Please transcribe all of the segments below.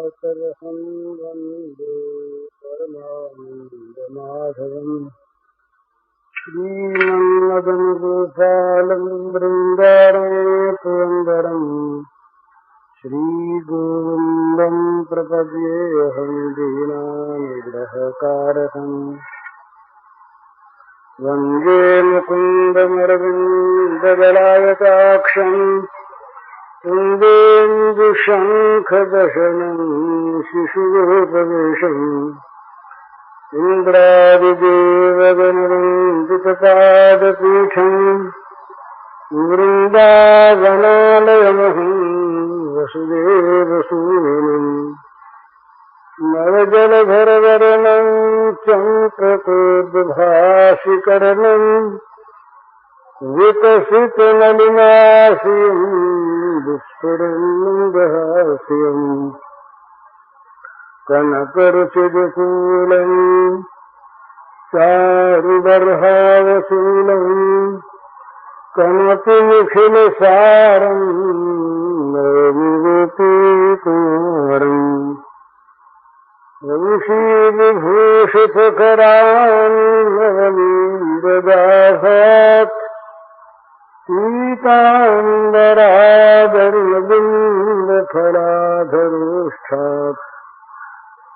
कल्पतरुहं वन्दे परमानन्दमाधवम् श्रीमन्मदनगोपालं बृन्दारण्यपुरन्दरम् श्रीगोविन्दं प्रपद्येऽहं दीनानुग्रहकारकम् वन्दे मुकुन्दमरविन्ददलायताक्षम् कुन्देन्दुशङ्खदशनं शिशुरूपवेशम् इन्द्रादिदेवगणवन्दितपादपीठम् वृन्दावनालयमहं वसुदेवसूनुम् नवजलधरवरणं चम्प्रकोद्भाषिकरणम् विकसितनलिनाशियम् दुष्फुरन्मन्दहास्यम् कनकरुचिदकूलम् चारुदर्हावशूलम् कनकनिखिलसारम् नवविभूतिकुमारम् वंशीविभूषितकरान् नवनीन्द्रदासात् पीताम्बरादरविन्दफलाधरोष्ठात्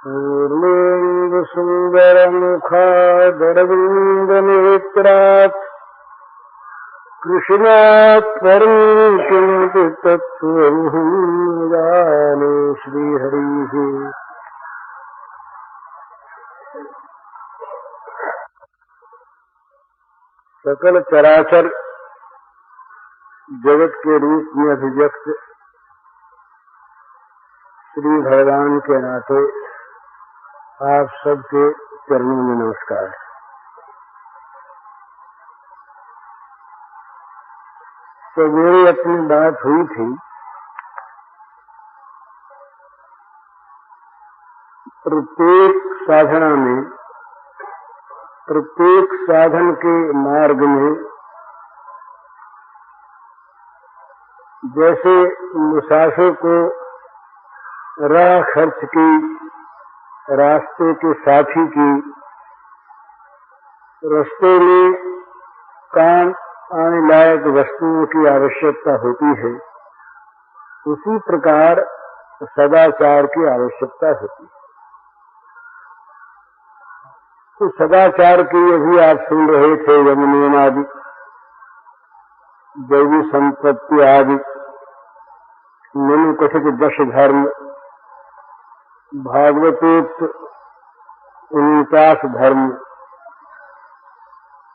पूर्णेन्दुसुन्दरमुखादरविन्दनेत्रात् कृष्णात् परं किमपि तत्त्वमहं जाने श्रीहरिः। सकल चराचर जगत के रूप में अभिव्यक्त श्री भगवान के नाते आप सबके चरणों में नमस्कार। तो मेरी अपनी बात हुई थी प्रत्येक साधना में, प्रत्येक साधन के मार्ग में जैसे मुसाफिर को राह खर्च की, रास्ते के साथी की, रास्ते में काम आने लायक वस्तुओं की आवश्यकता होती है, उसी प्रकार सदाचार की आवश्यकता होती है। तो सदाचार की यही आप सुन रहे थे, यमनियम आदि, दैवी संपत्ति आदि, मनु कथित दश धर्म, भागवतोक्त 49 धर्म,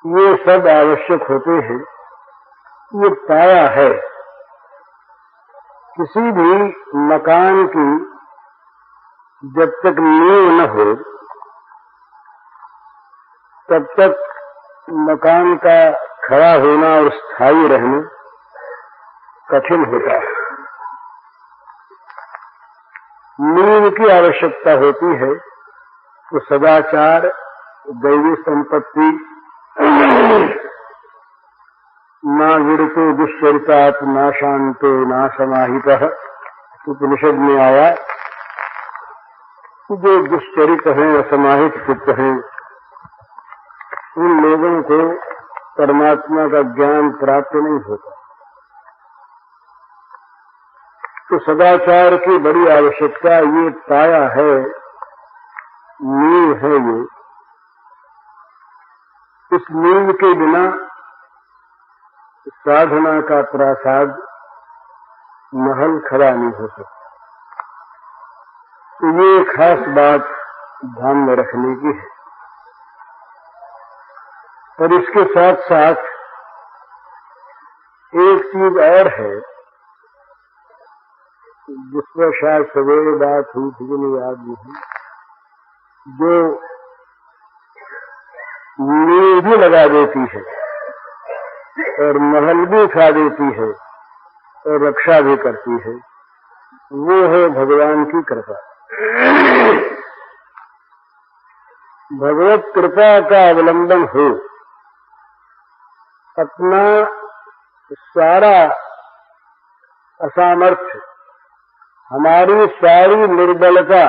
ये सब आवश्यक होते हैं। ये पाया है किसी भी मकान की जब तक नींव न हो तब तक मकान का खड़ा होना और स्थायी रहना कठिन होता है। नींव की आवश्यकता होती है। तो सदाचार, दैवी संपत्ति, ना विरतो दुश्चरितात् ना शांतो ना समाहितः, उपनिषद में आया जो दुश्चरित हैं, असमाहित चित्त हैं, उन लोगों को परमात्मा का ज्ञान प्राप्त नहीं होता। तो सदाचार की बड़ी आवश्यकता ये पाया है, नींव है ये। इस नींव के बिना साधना का प्रासाद, महल खड़ा नहीं हो सकता। तो ये खास बात ध्यान में रखने की है। और इसके साथ साथ एक चीज और है जिस पर शायद सवेरे बात हुई थी, मुझे याद नहीं, जो नींव भी लगा देती है और महल भी उठा देती है और रक्षा भी करती है, वो है भगवान की कृपा। भगवत कृपा का अवलंबन हो, अपना सारा असामर्थ्य हमारी सारी निर्बलता,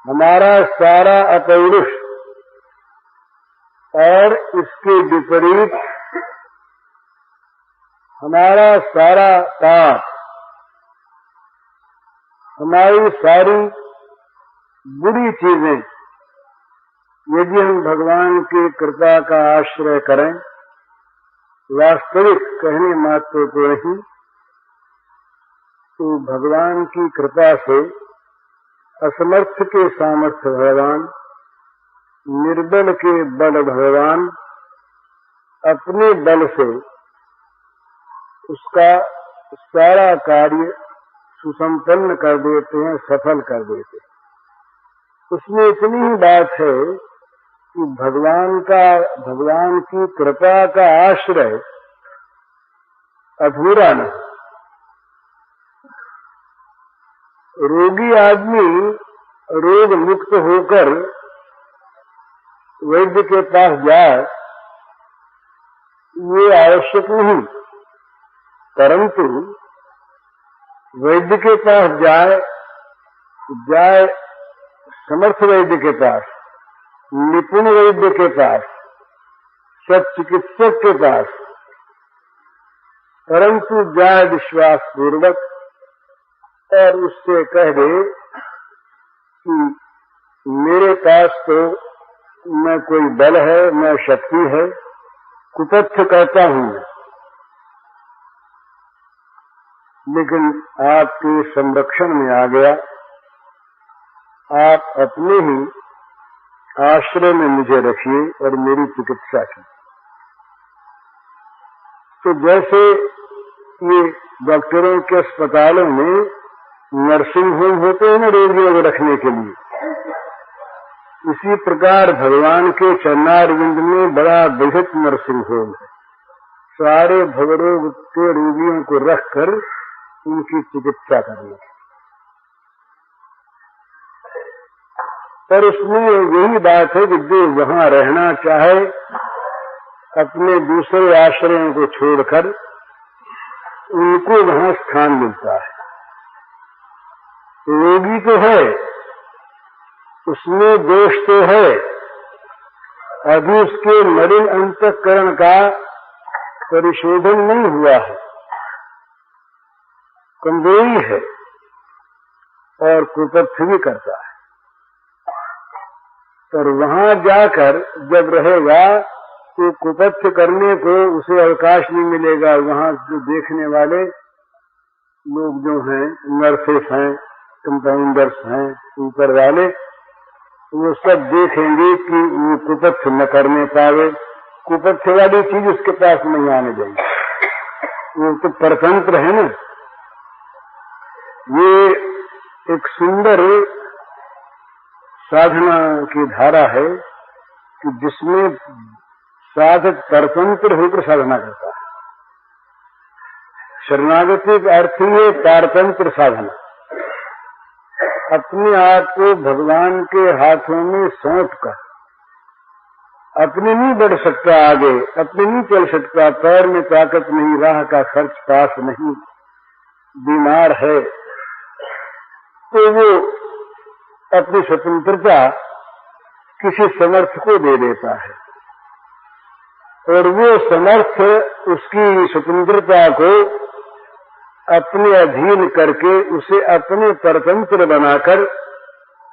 हमारा सारा अपौरुष और इसके विपरीत हमारा सारा पाप, हमारी सारी बुरी चीजें यदि हम भगवान की कृपा का आश्रय करें, वास्तविक कहने मात्र को नहीं, तो भगवान की कृपा से असमर्थ के सामर्थ्य भगवान, निर्बल के बल भगवान अपने बल से उसका सारा कार्य सुसंपन्न कर देते हैं, सफल कर देते हैं। उसमें इतनी ही बात है कि भगवान की कृपा का आश्रय अधूरा नहीं। रोगी आदमी रोग मुक्त होकर वैद्य के पास जाए, ये आवश्यक नहीं, परंतु वैद्य के पास जाए समर्थ वैद्य के पास, निपुण वैद्य के पास, सचिकित्सक के पास, परंतु जाए विश्वास पूर्वक और उससे कह दे कि मेरे पास तो न कोई बल है, न शक्ति है, कुतथ्य कहता हूं, लेकिन आपके संरक्षण में आ गया, आप अपने ही आश्रय में मुझे रखिए और मेरी चिकित्सा की। तो जैसे ये डॉक्टरों के अस्पतालों में नर्सिंग होम होते हैं ना रोगियों को रखने के लिए, इसी प्रकार भगवान के चरणारविंद में बड़ा बृहत नर्सिंग होम है। सारे भवरोग के रोगियों को रखकर उनकी चिकित्सा करनी। पर उसमें यही बात है कि जो वहां रहना चाहे अपने दूसरे आश्रयों को छोड़कर उनको वहां स्थान मिलता है। रोगी तो है, उसमें दोष तो है, अभी उसके मलिन अंतःकरण का परिशोधन नहीं हुआ है, कमजोरी है और कुतथ्य भी करता है। पर वहां जाकर जब रहेगा तो कुतथ्य करने को उसे अवकाश नहीं मिलेगा। वहां जो देखने वाले लोग जो हैं, नर्सेस हैं, कंपाउंडर्स हैं, ऊपर वाले, वो सब देखेंगे कि वो कुतथ्य न करने पावे, कुतथ्य वाली चीज उसके पास नहीं आने देंगे। वो तो परतंत्र है ना। ये एक सुंदर साधना की धारा है कि जिसमें साधक परतंत्र होकर साधना करता है। शरणागति का अर्थ ही है पारतंत्र साधना। अपने आप को भगवान के हाथों में सौंप कर, अपने नहीं बढ़ सकता आगे, अपने नहीं चल सकता, पैर में ताकत नहीं, राह का खर्च पास नहीं, बीमार है, तो वो अपनी स्वतंत्रता किसी समर्थ को दे देता है और वो समर्थ उसकी स्वतंत्रता को अपने अधीन करके उसे अपने परतंत्र बनाकर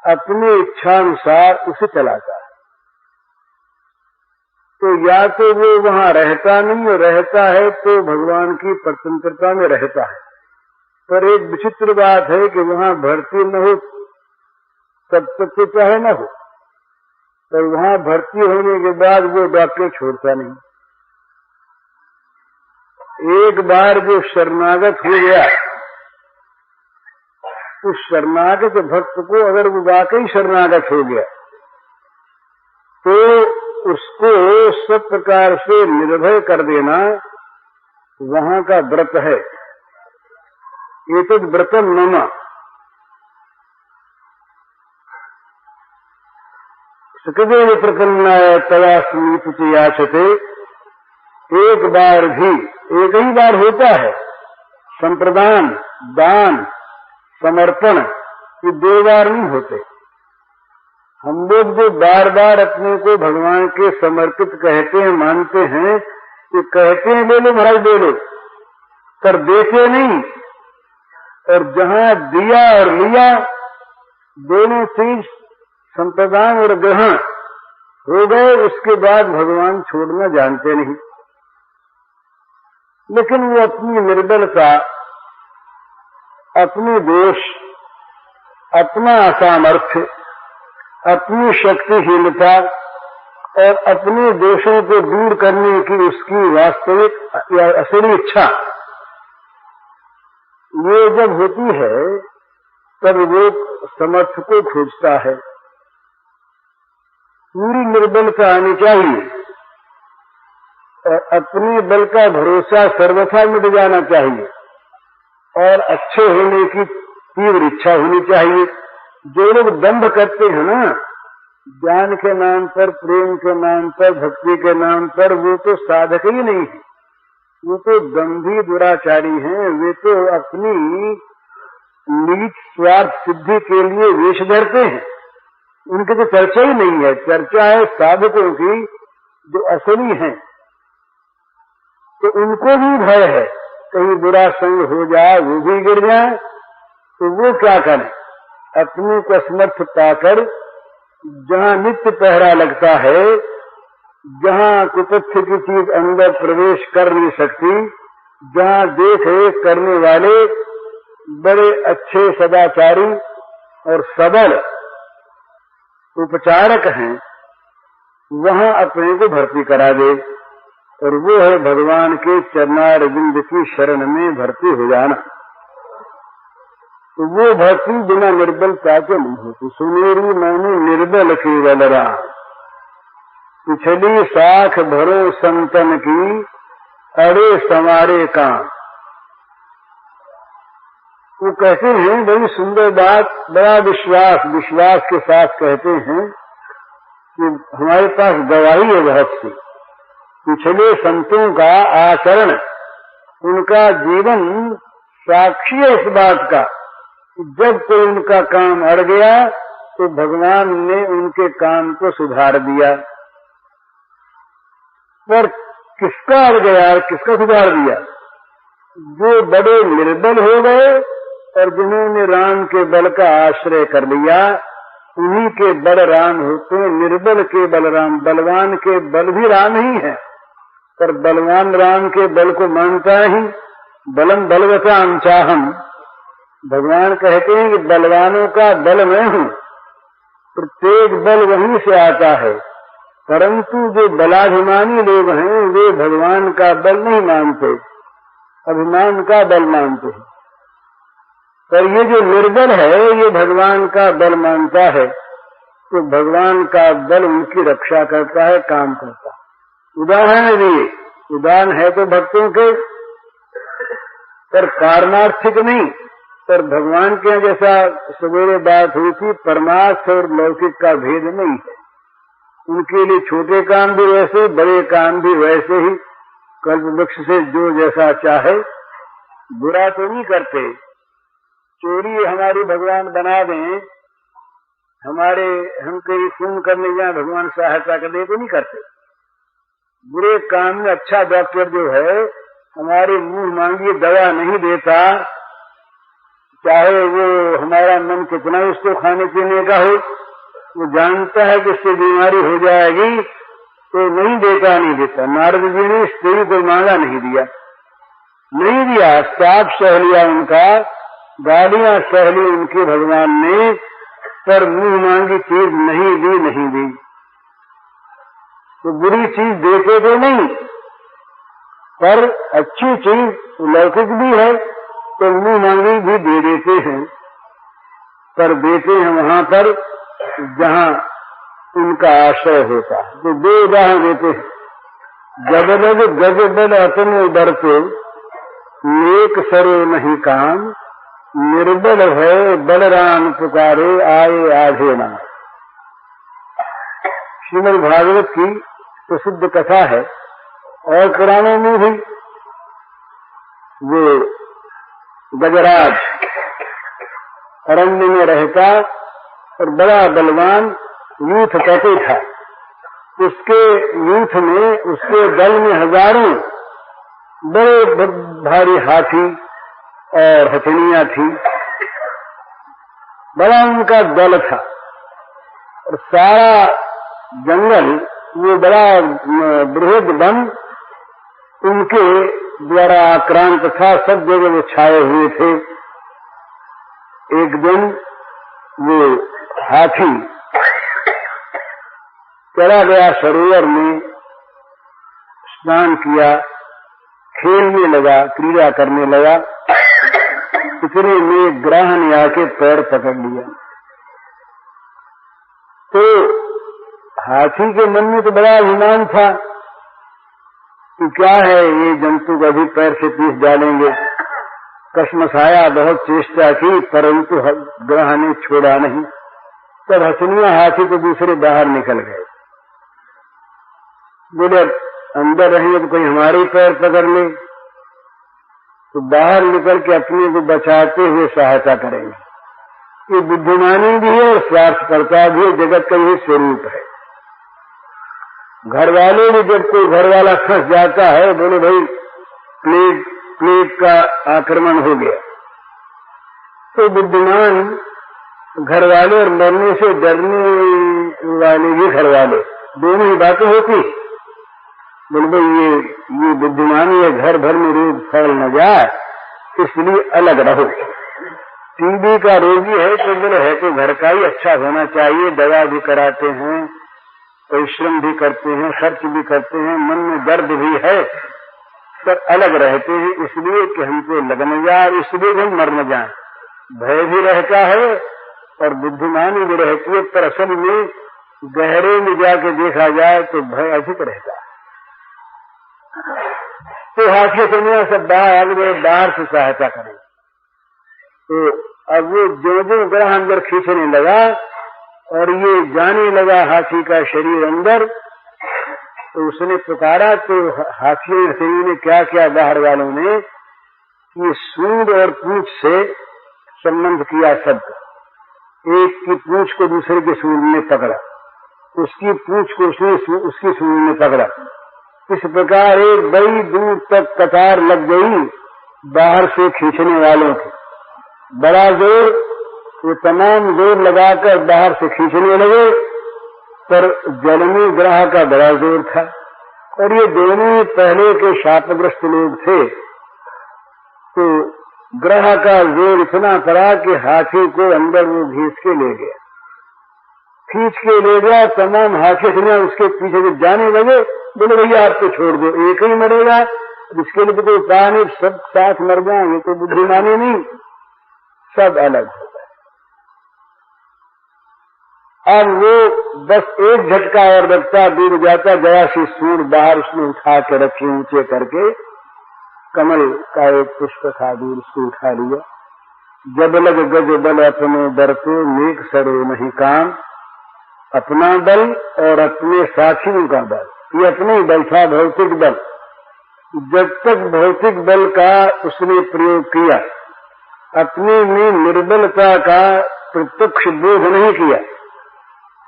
अपने इच्छानुसार उसे चलाता है। तो या तो वो वहां रहता नहीं, और रहता है तो भगवान की परतंत्रता में रहता है। पर एक विचित्र बात है कि वहां भर्ती न हो तब तक तो चाहे न हो, पर वहां भर्ती होने के बाद वो डॉक्टर छोड़ता नहीं। एक बार जो शरणागत हो गया, उस शरणागत भक्त को अगर वो वाकई शरणागत हो गया तो उसको सब प्रकार से निर्भय कर देना वहां का व्रत है। एतद् व्रतम मम, सुखदेव प्रकन्नाय तवा समीप च याचते। एक बार भी, एक ही बार होता है संप्रदान, दान, समर्पण ये 2 बार नहीं होते। हम लोग जो बार बार अपने को भगवान के समर्पित कहते हैं, मानते हैं, ये कहते हैं ले लो महाराज ले लो, पर देते नहीं। और जहां दिया और लिया दोनों चीज संप्रदान और ग्रहण हो गए, उसके बाद भगवान छोड़ना जानते नहीं। लेकिन वो अपनी निर्बलता, अपने दोष, अपना असामर्थ्य, अपनी शक्तिहीनता और अपने दोषों को दूर करने की उसकी वास्तविक या असली इच्छा, ये जब होती है तब वो समर्थ को खोजता है। पूरी निर्बलता आनी चाहिए और अपने बल का भरोसा सर्वथा मिट जाना चाहिए और अच्छे होने की तीव्र इच्छा होनी चाहिए। जो लोग दंभ करते हैं ना, ज्ञान के नाम पर, प्रेम के नाम पर, भक्ति के नाम पर, वो तो साधक ही नहीं है, वो तो दंभी दुराचारी हैं। वे तो अपनी नीच स्वार्थ सिद्धि के लिए वेश धरते हैं। उनकी तो चर्चा ही नहीं है, चर्चा है साधकों की जो असली हैं। तो उनको भी भय है कहीं बुरा संग हो जाए, वो भी गिर जाए, तो वो क्या करें? अपने को असमर्थ पाकर जहां नित्य पहरा लगता है, जहां कुतथ्य की चीज अंदर प्रवेश कर नहीं सकती, जहां देख रेख करने वाले बड़े अच्छे सदाचारी और सबल उपचारक हैं, वहां अपने को भर्ती करा दे। और वो है भगवान के चरणारविंद की शरण में भर्ती हो जाना। तो वो भक्ति बिना निर्बलता के नहीं होती। सुनेरी मैंने निर्बल केवल राम, पिछली साख भरो संतन की, अरे समारे काम। वो कहते हैं बड़ी सुंदर बात, बड़ा विश्वास के साथ कहते हैं कि हमारे पास गवाही है बहुत सी। पिछले संतों का आचरण, उनका जीवन साक्षी है इस बात का। जब कोई उनका काम अड़ गया तो भगवान ने उनके काम को सुधार दिया। पर किसका अड़ गया और किसका सुधार दिया? जो बड़े निर्बल हो गए और जिन्होंने राम के बल का आश्रय कर लिया, उन्हीं के बल राम होते हैं। निर्बल के बल राम, बलवान के बल भी राम ही है, पर बलवान राम के बल को मानता ही। बलम बलवताम चाहम, भगवान कहते हैं कि बलवानों का बल मैं हूं। प्रत्येक बल वहीं से आता है, परंतु जो बलाभिमानी लोग हैं वे भगवान का बल नहीं मानते, अभिमान का बल मानते हैं। पर ये जो निर्बल है ये भगवान का बल मानता है, तो भगवान का बल उनकी रक्षा करता है, काम करता है। उदाहरण दिए, उदाहरण है तो भक्तों के, पर पारमार्थिक नहीं। पर भगवान के जैसा सवेरे बात हुई थी, परमार्थ और लौकिक का भेद नहीं है। उनके लिए छोटे काम भी वैसे, बड़े काम भी वैसे ही। कल्प वृक्ष से जो जैसा चाहे, बुरा तो नहीं करते। चोरी हमारी भगवान बना दें, हम कहीं खून करने जाए भगवान सहायता कर दे तो नहीं करते। बुरे काम में अच्छा डॉक्टर जो है हमारी मुंह मांगी दवा नहीं देता, चाहे वो हमारा मन कितना उसको खाने पीने का हो, वो जानता है कि इससे बीमारी हो जाएगी तो नहीं देता। नारद जी ने स्त्री को मांगा, नहीं दिया, साफ सह लिया उनका, गालियां सह ली उनकी भगवान ने, पर मुंह मांगी चीज नहीं दी। तो बुरी चीज देते तो नहीं, पर अच्छी चीज लौकिक भी है तो मुंह मांगी भी दे देते हैं। पर देते हैं वहां पर जहां उनका आश्रय होता है। तो 2 उदाहरण देते हैं। जबलग गजबल अतनु डरते, नेक सरो नहीं काम, निर्बल है बलराम पुकारे, आए आधे नाम। श्रीमद् भागवत की प्रसिद्ध कथा है और पुराणों में भी वो गजराज अरण्य में रहता और बड़ा बलवान यूथ कहते था। उसके यूथ में, उसके दल में हजारों बड़े भारी हाथी और हथनियां थी। बड़ा उनका दल था और सारा जंगल, वो बड़ा बृहद वन उनके द्वारा आक्रांत था। सब जगह वो छाए हुए थे। एक दिन वो हाथी चला गया सरोवर में, स्नान किया, खेलने लगा, क्रीड़ा करने लगा। इतने में ग्रह ने आके पैर पकड़ लिया। तो हाथी के मन में तो बड़ा अभिमान था कि क्या है, ये जंतु कभी पैर से पीस डालेंगे। कश्मसाया, बहुत चेष्टा की, परंतु ग्रह ने छोड़ा नहीं। तब हथनियां हाथी को दूसरे बाहर निकल गए। बोले अंदर रहेंगे तो कोई हमारे पैर पकड़ ले, तो बाहर निकल के अपने को बचाते हुए सहायता करेंगे। ये बुद्धिमानी भी है और स्वार्थपरता भी है। जगत का यही स्वरूप है। घर वाले भी, जब कोई घर वाला फंस जाता है, बोले भाई प्लेग का आक्रमण हो गया, तो बुद्धिमान घर वाले और मरने से डरने वाले भी घर वाले, दोनों ही बातें होती। बोले भाई ये बुद्धिमानी है, घर भर में रोग फैल न जाए, इसलिए अलग रहो। टीबी का रोगी है तो बोले है तो घर का ही अच्छा होना चाहिए। दवा भी कराते हैं, परिश्रम भी करते हैं, खर्च भी करते हैं, मन में दर्द भी है, पर अलग रहते हैं इसलिए कि हमको लग न जाए, इसलिए हम मर न जाए। भय भी रहता है और बुद्धिमानी भी रहती है, पर असल में गहरे में जाके देखा जाए तो भय अधिक रहता है। तो हाथी दुनिया सब बाहर से सहायता करें। तो अब वो जो ग्रह अंदर खींचने लगा और ये जाने लगा हाथी का शरीर अंदर, तो उसने पुकारा। तो हाथियों ने क्या किया, बाहर वालों ने, ये सूंड और पूंछ से संबंध किया सबका। एक की पूंछ को दूसरे के सूंड ने पकड़ा, उसकी पूंछ को उसकी सूंड ने पकड़ा। इस प्रकार एक बड़ी दूर तक कतार लग गई बाहर से खींचने वालों की। बड़ा जोर, वो तमाम जोर लगाकर बाहर से खींचने लगे, पर जल में ग्रह का बड़ा जोर था। और ये दोनों पहले के शापग्रस्त लोग थे। तो ग्रह का जोर इतना पड़ा कि हाथी को अंदर वो खींच के ले गया। तमाम हाथी उसके पीछे से जाने लगे। बोले भैया आप तो छोड़ दो, एक ही मरेगा, इसके लिए तो कोई उपाय नहीं, सब साथ मर जाएंगे, तो बुद्धिमानी नहीं, सब अलग हो गए। अब वो बस एक झटका और लगता, दूर जाता, गया सी सूंड बाहर उसने उठा के रखी ऊंचे करके। कमल का एक पुष्प था, दूर उसको उठा लिया। जब लग गज बल अपने डरते, नेक सरो नहीं काम। अपना बल और अपने साथियों का बल, ये अपने ही बल था, भौतिक बल। जब तक भौतिक बल का उसने प्रयोग किया, अपने में निर्बलता का प्रत्यक्ष बोध नहीं किया,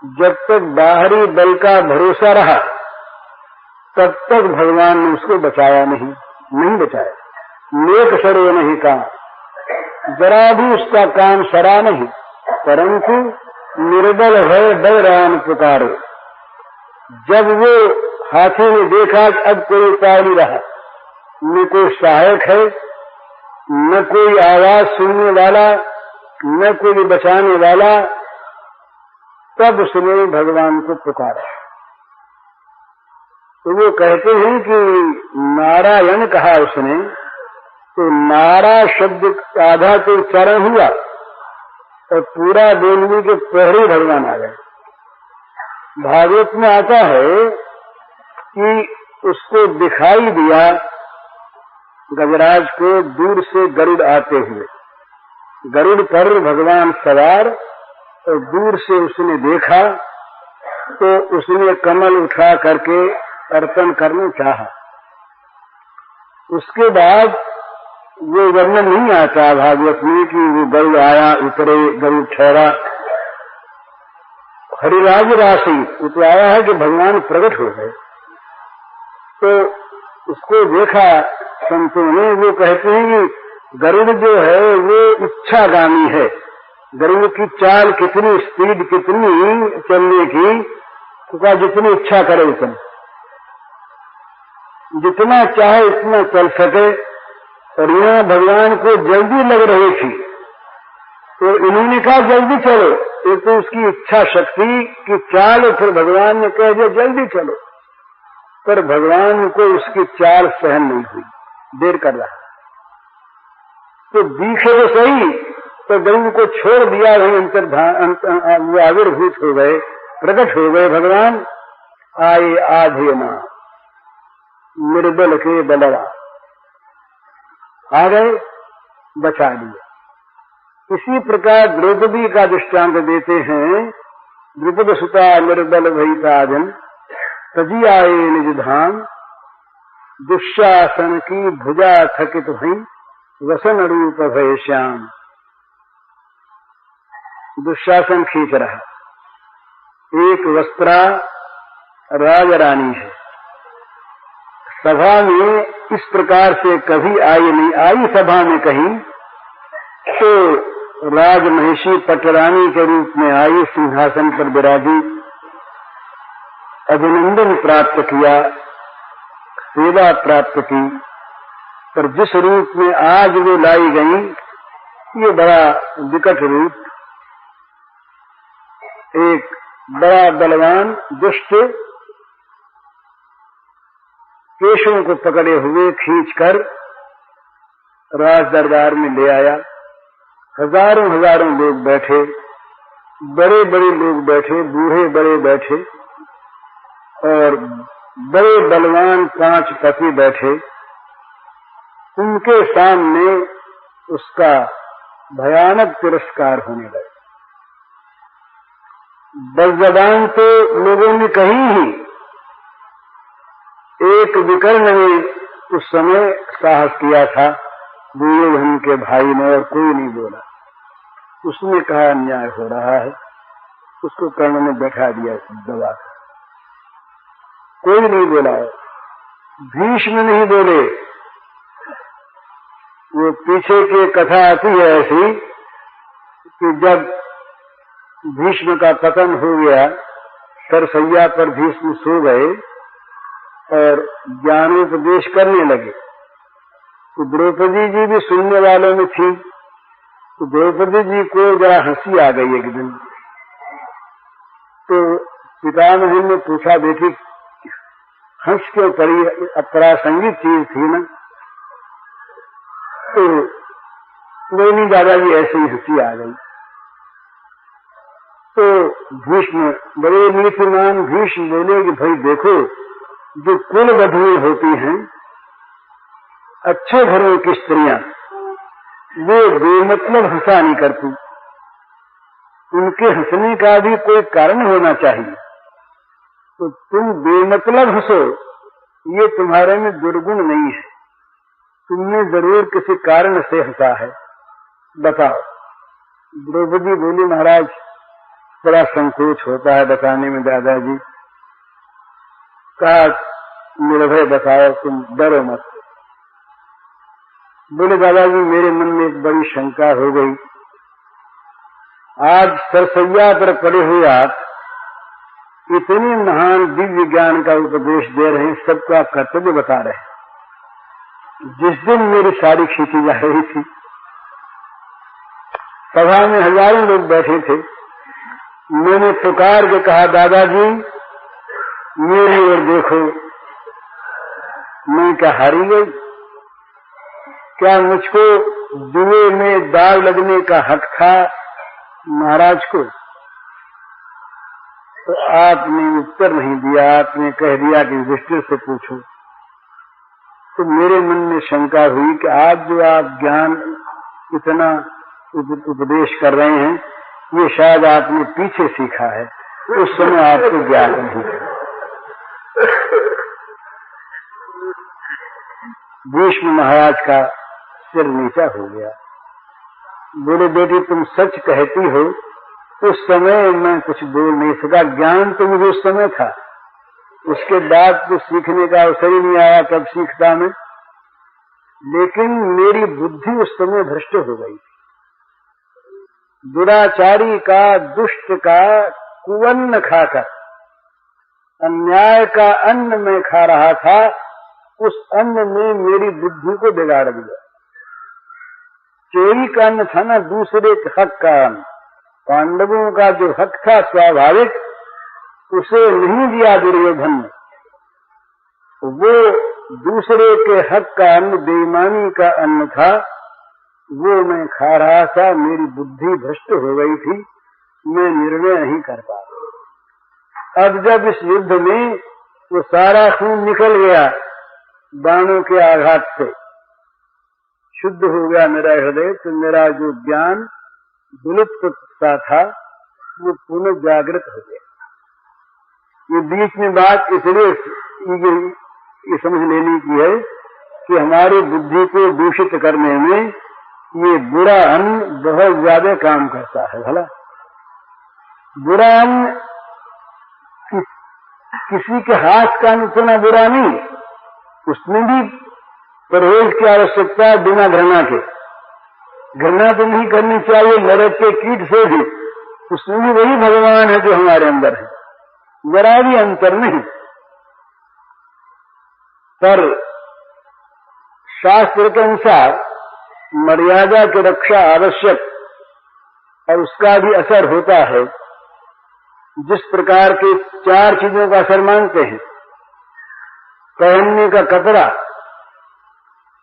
जब तक बाहरी बल का भरोसा रहा, तब तक भगवान ने उसको बचाया नहीं बचाया। नेक सरो नहीं काम, जरा भी उसका काम सरा नहीं, परंतु निर्बल है बलराम पुकारो। जब वो हाथी ने देखा कि अब कोई उपाय नहीं रहा, न कोई सहायक है, न कोई आवाज सुनने वाला, न कोई बचाने वाला, तब उसने भगवान को पुकारा। तो वो कहते हैं कि नारायण कहा उसने, तो नारा शब्द आधा तो चरण हुआ और पूरा बोलने के पहले भगवान आ गए। भागवत में आता है कि उसको दिखाई दिया गजराज को दूर से गरुड़ आते हुए, गरुड़ पर भगवान सवार, और दूर से उसने देखा तो उसने कमल उठा करके अर्पण करना चाहा। उसके बाद वो वर्णन नहीं आता भागवत में कि वो गरुड़ आया, उतरे, गरुड़ ठहरा। हरिराज राशि उतर आया है कि भगवान प्रकट हो गए। तो उसको देखा संतों ने, वो कहते हैं कि गरुड़ जो है वो इच्छागामी है। गरुड़ की चाल कितनी, स्पीड कितनी चलने की, तो जितनी इच्छा करे उतना, जितना चाहे उतना चल सके। और यहाँ भगवान को जल्दी लग रही थी, तो इन्होंने कहा जल्दी चलो। ये तो उसकी इच्छा शक्ति की चाल, और फिर भगवान ने कह दिया जल्दी चलो। पर भगवान को उसकी चाल सहन नहीं हुई, देर कर रहा। तो दिखे तो सही, तो गरुड़ को छोड़ दिया, वही आविर्भूत हो गए, प्रकट हो गए भगवान। आए आधे ना निर्बल के बलवा, आ गए, बचा लिया। इसी प्रकार द्रौपदी का दृष्टांत देते हैं। द्रुपद सुता निर्बल भई साधन, तजी आए निज धाम, दुशासन की भुजा थकित भई, वसन रूप भय श्याम। दुशासन खींच रहा, एक वस्त्रा राज रानी है, सभा में इस प्रकार से कभी आई नहीं, आई सभा में कहीं तो राजमहिषी पटरानी के रूप में आई, सिंहासन पर विराजी, अभिनंदन प्राप्त किया, सेवा प्राप्त की। पर जिस रूप में आज वो लाई गई, ये बड़ा विकट रूप, एक बड़ा बलवान दुष्ट केशों को पकड़े हुए खींचकर राज दरबार में ले आया। हजारों हजारों लोग बैठे, बड़े बड़े लोग बैठे, बूढ़े बड़े बैठे, और बड़े बलवान 5 पति बैठे। उनके सामने उसका भयानक तिरस्कार होने लगा। बज़बान तो लोगों ने कही ही, एक विकर्ण ने उस समय साहस किया था, दुर्योधन के भाई ने, और कोई नहीं बोला। उसने कहा अन्याय हो रहा है, उसको कर्ण ने बैठा दिया दबा कर, कोई नहीं बोला। भीष्म नहीं बोले। वो पीछे की कथा आती है ऐसी कि जब भीष्म का पतन हो गया, सरसैया पर भीष्म सो गए और ज्ञानोपदेश करने लगे, तो द्रौपदी जी भी सुनने वालों में थी। तो द्रौपदी जी को जरा हंसी आ गई एक दिन। तो पितामह ने पूछा, बेटी हंस क्यों पड़ी, अप्रासंगिक चीज थी ना। तो नहीं दादाजी ऐसे ही हंसी आ गई। तो भीष्म बड़े नीतिमान भीष्म बोले कि भाई देखो, जो कुल वधुएं होती हैं, अच्छे घरों की स्त्रियां, वो बेमतलब हंसा नहीं करती। उनके हंसने का भी कोई कारण होना चाहिए। तो तुम बेमतलब हंसो, ये तुम्हारे में दुर्गुण नहीं है, तुमने जरूर किसी कारण से हंसा है, बताओ। द्रौपदी बोली, महाराज बड़ा संकोच होता है बताने में दादाजी। कहा निर्भय बताओ, तुम डरो मत। बोले दादाजी मेरे मन में एक बड़ी शंका हो गई। आज सरसैया पर पड़े हुए आप इतने महान दिव्य ज्ञान का उपदेश दे रहे हैं, सबका कर्तव्य बता रहे हैं। जिस दिन मेरी साड़ी खींची जा रही थी, सभा में हजारों लोग बैठे थे, मैंने पुकार के कहा, दादाजी मेरी ओर देखो। मैं क्या हारी गई? क्या मुझको जुए में दाव लगने का हक था महाराज को? तो आपने उत्तर नहीं दिया, आपने कह दिया कि युधिष्ठिर से पूछो। तो मेरे मन में शंका हुई कि आज जो आप ज्ञान इतना उपदेश कर रहे हैं, ये शायद आपने पीछे सीखा है, उस समय आपको ज्ञान नहीं था। भीष्म महाराज का सिर नीचा हो गया। बोले बेटी तुम सच कहती हो, उस समय मैं कुछ बोल नहीं सका, ज्ञान तो मुझे उस समय था, उसके बाद तो सीखने का अवसर ही नहीं आया, कब सीखता मैं। लेकिन मेरी बुद्धि उस समय भ्रष्ट हो गई। दुराचारी का, दुष्ट का कुअन्न खाकर अन्याय का अन्न मैं खा रहा था, उस अन्न में मेरी बुद्धि को बिगाड़ दिया। चोरी का अन्न था ना, दूसरे के हक का अन्न। पांडवों का जो हक था स्वाभाविक, उसे नहीं दिया दुर्योधन ने। वो दूसरे के हक का अन्न, बेईमानी का अन्न था, वो मैं खा रहा था। मेरी बुद्धि भ्रष्ट हो गई थी, मैं निर्णय नहीं कर पाया। अब जब इस युद्ध में वो सारा खून निकल गया बाणों के आघात से, शुद्ध हो गया मेरा हृदय, तो मेरा जो ज्ञान विलुप्त सा था वो पुनः जागृत हो गया। ये बीच में बात इसलिए ये समझ लेने की है कि हमारी बुद्धि को दूषित करने में ये बुरा अन्न बहुत ज्यादा काम करता है। भला बुरा अन्न किसी के हाथ का उतना बुरा नहीं, उसमें भी परहेज की आवश्यकता है, बिना घृणा के। घृणा तो नहीं करनी चाहिए नरक के कीट से भी, उसमें भी वही भगवान है जो हमारे अंदर है, जरा भी अंतर नहीं। पर शास्त्र के अनुसार मर्यादा की रक्षा आवश्यक, और उसका भी असर होता है। जिस प्रकार के 4 चीजों का असर मानते हैं, पहनने का कपड़ा,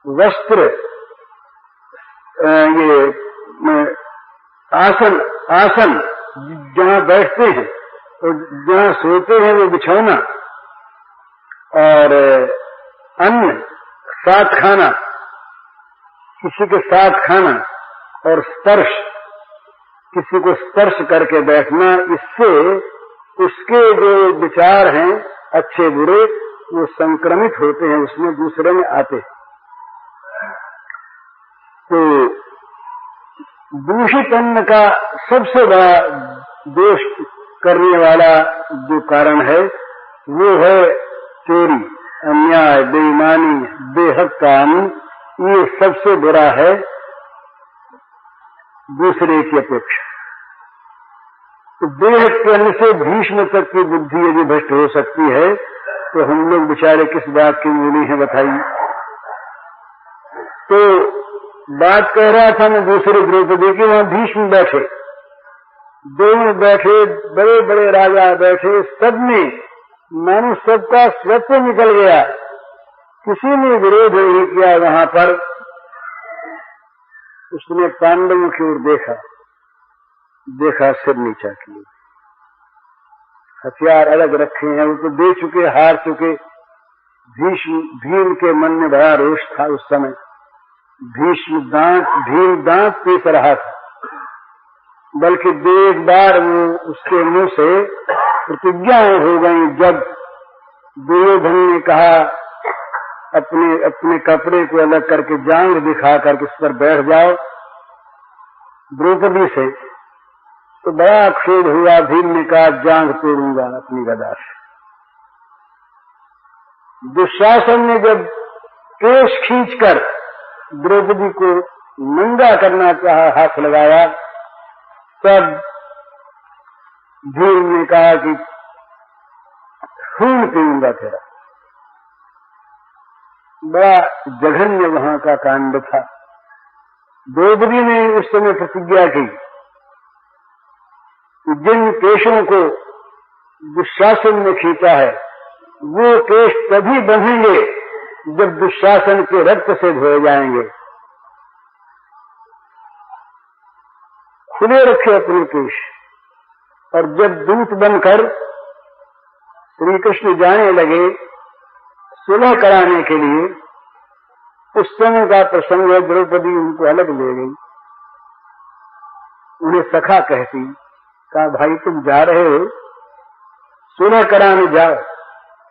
वस्त्र, ये आसन जहां बैठते हैं और जहां सोते हैं वो बिछौना, और अन्न, साथ खाना, किसी के साथ खाना, और स्पर्श, किसी को स्पर्श करके बैठना, इससे उसके जो विचार हैं अच्छे बुरे वो संक्रमित होते हैं, उसमें दूसरे में आते हैं। तो दूषित अन्न का सबसे बड़ा दोष करने वाला जो कारण है वो है चोरी, अन्याय, बेईमानी, बेहक का अन्न। ये सबसे बुरा है दूसरे की अपेक्षा। तो बेहक के अन्न से भीष्म तक की बुद्धि यदि भ्रष्ट हो सकती है तो हम लोग बेचारे किस बात की मूली हैं बताइए। तो बात कह रहा था मैं दूसरे द्रौपदी की, वहां भीष्म बैठे, दोनों बैठे, बड़े बड़े राजा बैठे, सब में मानो सबका स्वत्व निकल गया, किसी ने विरोध नहीं किया। वहां पर उसने पांडवों की ओर देखा, सिर नीचा किए, हथियार अलग रखे हैं, वो तो दे चुके, हार चुके। भीम के मन में बड़ा रोष था उस समय। भीम दांत पीस रहा था, बल्कि 1 बार वो उसके मुंह से प्रतिज्ञाएं हो गई। जब दुर्योधन ने कहा अपने कपड़े को अलग करके जांघ दिखा करके उस पर बैठ जाओ द्रौपदी से, तो बड़ा खेद हुआ। भीम ने कहा जांघ तोड़ूंगा अपनी गदा से। दुशासन ने जब केश खींचकर द्रौपदी को नंगा करना चाहा, हाथ लगाया, तब भीम ने कहा कि खून पीऊंगा तेरा। बड़ा जघन्य वहां का कांड था। द्रौपदी ने उस समय प्रतिज्ञा की कि जिन केशों को दुशासन ने खींचा है वो केश तभी बंधेंगे जब दुशासन के रक्त से धोए जाएंगे। खुले रखे अपने केश। और जब दूत बनकर श्री कृष्ण जाने लगे सुलह कराने के लिए, उस समय का प्रसंग है, द्रौपदी उनको अलग ले गई। उन्हें सखा कहती, कहा भाई तुम जा रहे हो सुलह कराने जाओ,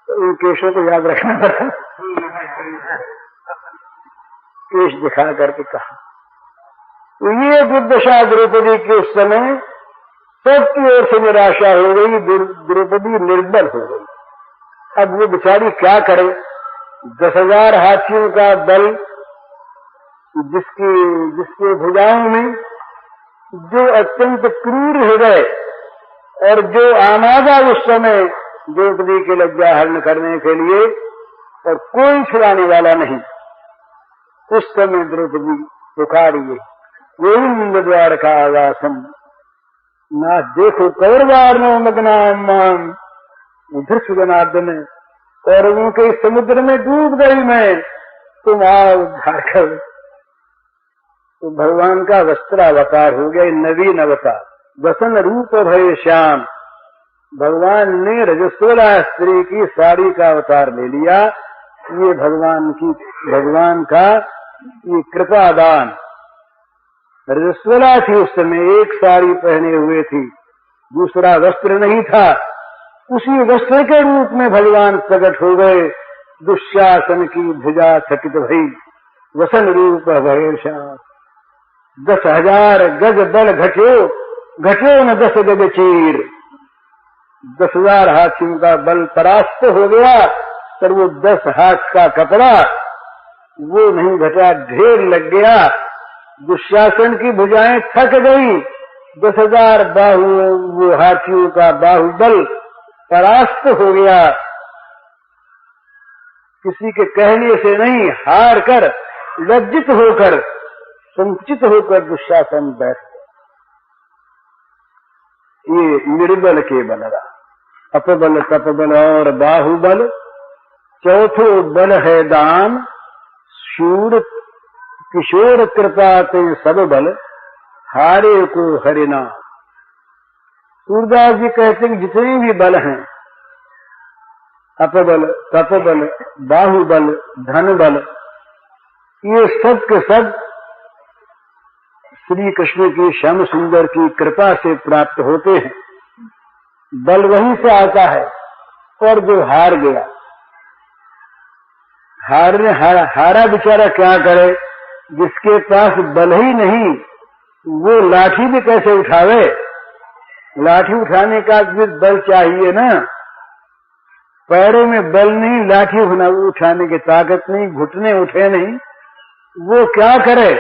तो उन केशों को याद रखना पड़ा। केश दिखा करके कहा। तो ये दुर्दशा द्रौपदी के उस समय सबकी ओर से निराशा हो गई, द्रौपदी निर्बल हो गई। अब वो बेचारी क्या करे? 10,000 हाथियों का बल, जिसके भुजाओं में जो अत्यंत क्रूर हृदय और जो आमादा उस समय द्रौपदी के लज्जा हरण करने के लिए, और कोई छुड़ाने वाला नहीं। उस समय द्रौपदी पुकारिए, गोविंद द्वार का आवासम, ना देखो कौरवार्णो मग्नाम, उधर सुगनार्दन और उनके समुद्र में डूब गई मैं, तुम आओ उद्धार करो। तो भगवान का वस्त्रावतार हो गया, नवीन अवतार, वसन रूप भय श्याम। भगवान ने रजस्वला स्त्री की साड़ी का अवतार ले लिया। ये भगवान का ये कृपा दान। रजस्वला थी उस समय, एक साड़ी पहने हुए थी, दूसरा वस्त्र नहीं था। उसी वस्त्र के रूप में भगवान प्रकट हो गए। दुशासन की भुजा थकित भई, वसन रूप भय श्याम। 10,000 गज बल घट्यो न 10 गज चीर। 10,000 हाथियों का बल परास्त हो गया, पर वो 10 हाथ का कपड़ा वो नहीं घटा, ढेर लग गया। दुशासन की भुजाएं थक गई। 10,000 वो हाथियों का बाहुबल परास्त हो गया। किसी के कहने से नहीं, हार कर, लज्जित होकर, संकुचित होकर दुशासन बैठ गया। ये निर्बल के बल रहा। अपबल तपबल और बाहुबल, चौथो बल है दान। शूर किशोर कृपा ते सब बल, हारे को हरिना। सूरदास जी कहते हैं जितने भी बल हैं, अपबल, तपबल, बाहुबल, धन बल, ये सब के सब श्री कृष्ण की श्याम सुंदर की कृपा से प्राप्त होते हैं। बल वहीं से आता है। और जो हार गया, हारा बेचारा क्या करे? जिसके पास बल ही नहीं, वो लाठी भी कैसे उठावे? लाठी उठाने का भी बल चाहिए ना। पैरों में बल नहीं, लाठी उठाने की ताकत नहीं, घुटने उठे नहीं, वो क्या करे?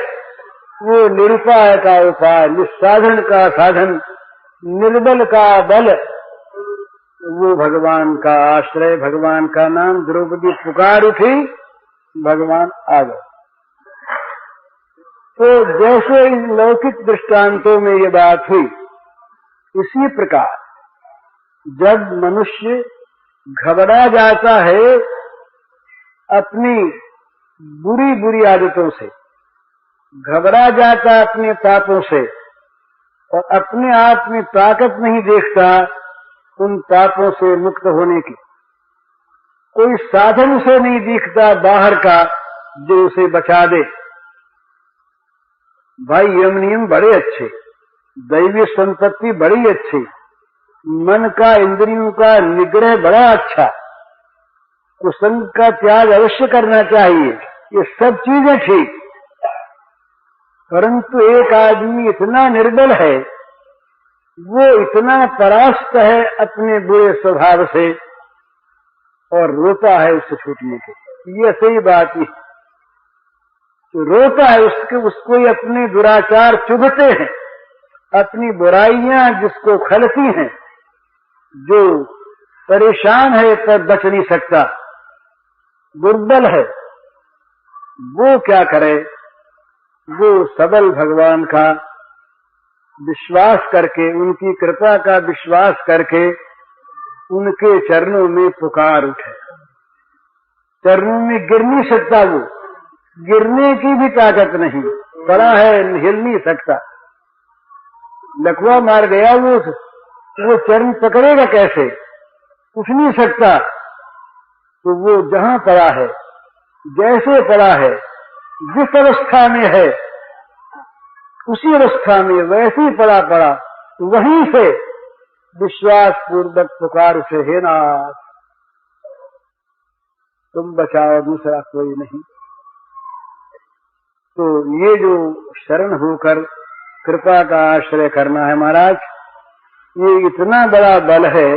वो निरुपाय का उपाय, निस्साधन का साधन, निर्बल का बल, वो भगवान का आश्रय, भगवान का नाम। द्रौपदी पुकार उठी, भगवान आ गए। तो जैसे इन लौकिक दृष्टांतों में ये बात हुई, इसी प्रकार जब मनुष्य घबरा जाता है अपनी बुरी बुरी आदतों से, घबरा जाता अपने पापों से, और अपने आप में ताकत नहीं देखता उन पापों से मुक्त होने की, कोई साधन उसे नहीं दिखता बाहर का जो उसे बचा दे। भाई यम नियम बड़े अच्छे, दैवी संपत्ति बड़ी अच्छी, मन का इंद्रियों का निग्रह बड़ा अच्छा, कुसंग का त्याग अवश्य करना चाहिए, ये सब चीजें ठीक। परंतु एक आदमी इतना निर्बल है, वो इतना परास्त है अपने बुरे स्वभाव से, और रोता है उससे छूटने के। ये सही बात है, तो रोता है उसको ही अपने दुराचार चुभते हैं, अपनी बुराइयां जिसको खलती हैं, जो परेशान है पर बच नहीं सकता, दुर्बल है, वो क्या करे? वो सबल भगवान का विश्वास करके, उनकी कृपा का विश्वास करके उनके चरणों में पुकार उठे। चरणों में गिर नहीं सकता, वो गिरने की भी ताकत नहीं, पड़ा है, हिल नहीं सकता। लकवा मार गया वो चरण पकड़ेगा कैसे? उठ नहीं सकता। तो वो जहां पड़ा है, जैसे पड़ा है, जिस अवस्था में है, उसी अवस्था में वैसे ही पड़ा वहीं से विश्वास पूर्वक पुकार उठे, हे नाथ तुम बचाओ, दूसरा कोई नहीं। तो ये जो शरण होकर कृपा का आश्रय करना है महाराज, ये इतना बड़ा बल है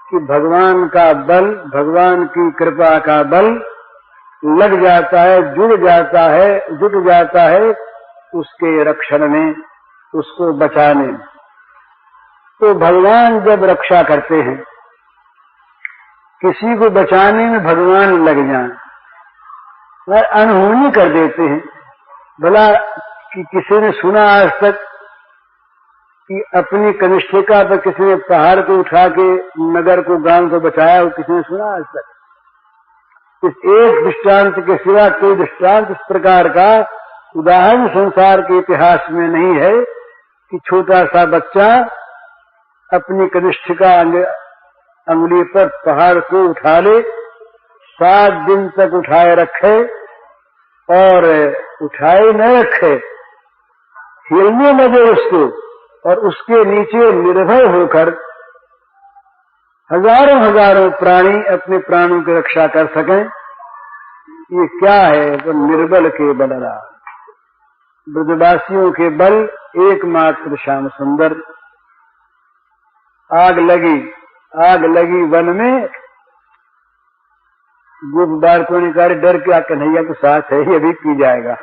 कि भगवान का बल, भगवान की कृपा का बल लग जाता है, जुट जाता है उसके रक्षण में, उसको बचाने में। तो भगवान जब रक्षा करते हैं, किसी को बचाने में भगवान लग जाएं और अनहोनी कर देते हैं। भला कि किसी ने सुना आज तक कि अपनी कनिष्ठिका पर किसी ने पहाड़ को उठा के नगर को, गांव को बचाया हो? किसी ने सुना आज तक? इस एक दृष्टांत के सिवा कोई दृष्टांत इस प्रकार का उदाहरण संसार के इतिहास में नहीं है कि छोटा सा बच्चा अपनी कनिष्ठिका अंगुली पर पहाड़ को उठा ले, 7 दिन तक उठाए रखे और उठाए न रखे, हिलने लगे उसको, और उसके नीचे निर्भय होकर हजारों प्राणी अपने प्राणों की रक्षा कर सकें। ये क्या है? तो निर्बल के बलराम, ब्रजवासियों के बल एकमात्र श्याम सुंदर। आग लगी वन में, गोप बालकों ने कहा डर क्या, कन्हैया के साथ है, ये भी पी जाएगा।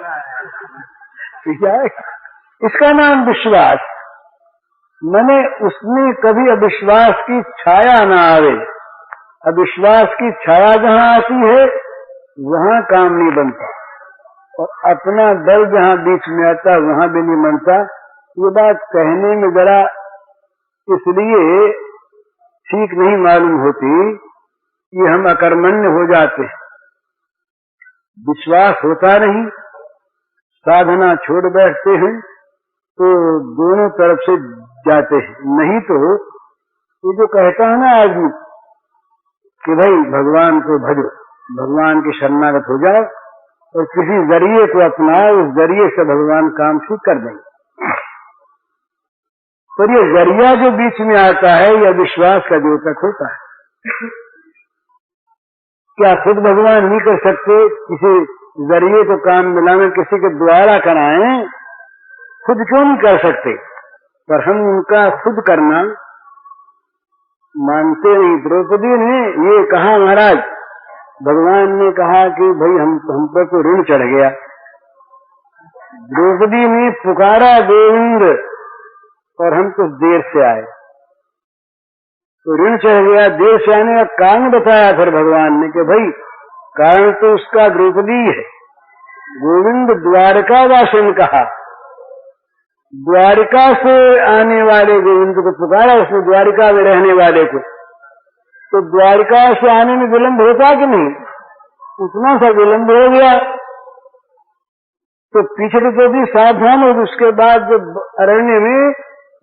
इसका नाम विश्वास। मैंने उसमें कभी अविश्वास की छाया ना आवे। अविश्वास की छाया जहां आती है वहां काम नहीं बनता, और अपना दल जहां बीच में आता वहां भी नहीं बनता। ये बात कहने में जरा इसलिए ठीक नहीं मालूम होती कि हम अकर्मण्य हो जाते हैं। विश्वास होता नहीं, साधना छोड़ बैठते हैं तो दोनों तरफ से जाते हैं। नहीं तो ये जो कहता है ना आदमी कि भाई भगवान को भजो, भगवान के शरणागत हो जाओ और किसी जरिए को अपनाओ, उस जरिए से भगवान काम ठीक कर देंगे। पर ये जरिया जो बीच में आता है यह विश्वास का द्योतक होता है। क्या खुद भगवान नहीं कर सकते? किसी जरिए को काम मिलाना, किसी के द्वारा कराएं, खुद क्यों नहीं कर सकते? पर हम उनका खुद करना मानते नहीं। द्रौपदी ने ये कहा महाराज, भगवान ने कहा कि भाई हम पर तो ऋण चढ़ गया। द्रौपदी ने पुकारा गोविंद और हम तो देर से आए, तो ऋण चढ़ गया। देर से आने का कारण बताया फिर भगवान ने कि भाई कारण तो उसका द्रौपदी है। गोविंद द्वारका वासिन कहा, द्वारिका से आने वाले गोविंद को पुकारा उसने, द्वारिका में रहने वाले को। तो द्वारिका से आने में विलंब होता कि नहीं? उतना सा विलंब हो गया तो पीछे तो भी सावधान हो। उसके बाद जब अरण्य में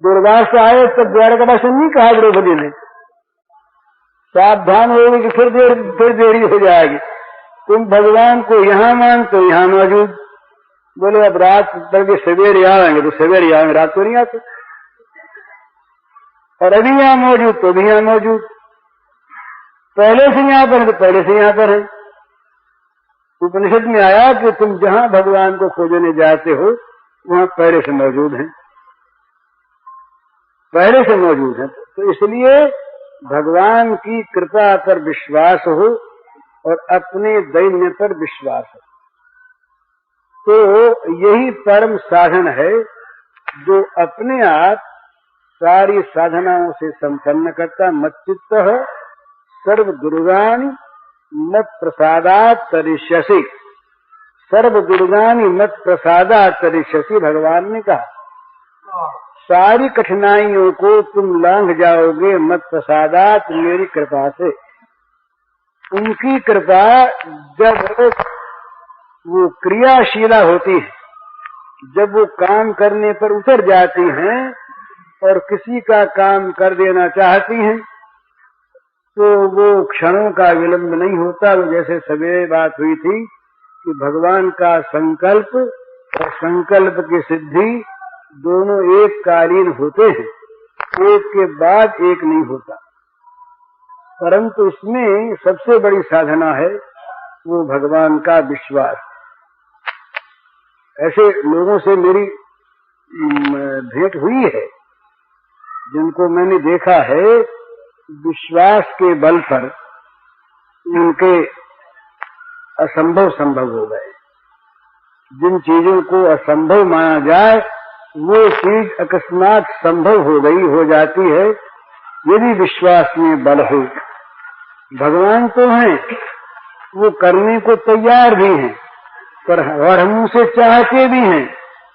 दूरवास आए तब द्वारका वासिन नहीं कहा द्रौपदी ने, सावधान होगी कि फिर देरी हो जाएगी। तुम भगवान को यहाँ मान तो यहाँ मौजूद, बोले अब रात बल्कि सवेरे आएंगे तो सवेरे आएंगे, रात को नहीं आते। और अभी यहाँ मौजूद तो अभी यहाँ मौजूद, पहले से यहाँ पर है तो पहले से यहाँ पर है। उपनिषद में आया कि तुम जहाँ भगवान को खोजने जाते हो वहाँ पहले से मौजूद हैं, पहले से मौजूद हैं। तो इसलिए भगवान की कृपा पर विश्वास हो और अपने दैन्य पर विश्वास हो, तो यही परम साधन है जो अपने आप सारी साधनाओं से संपन्न करता। मच्चित्तः सर्व दुर्गानि मत प्रसादात् तरिष्यसि, सर्व दुर्गानि मत प्रसादात् तरिष्यसि। भगवान ने कहा सारी कठिनाइयों को तुम लांघ जाओगे मत प्रसादात्, मेरी कृपा से। उनकी कृपा जब वो क्रियाशीला होती है, जब वो काम करने पर उतर जाती हैं और किसी का काम कर देना चाहती हैं तो वो क्षणों का विलंब नहीं होता। वो जैसे सवेरे बात हुई थी कि भगवान का संकल्प और संकल्प की सिद्धि दोनों एक कालीन होते हैं, एक के बाद एक नहीं होता। परंतु इसमें सबसे बड़ी साधना है वो भगवान का विश्वास। ऐसे लोगों से मेरी भेंट हुई है जिनको मैंने देखा है विश्वास के बल पर उनके असंभव संभव हो गए। जिन चीजों को असंभव माना जाए वो चीज अकस्मात संभव हो जाती है यदि विश्वास में बल हो। भगवान तो हैं, वो करने को तैयार भी हैं पर और हम उनसे चाहते भी हैं,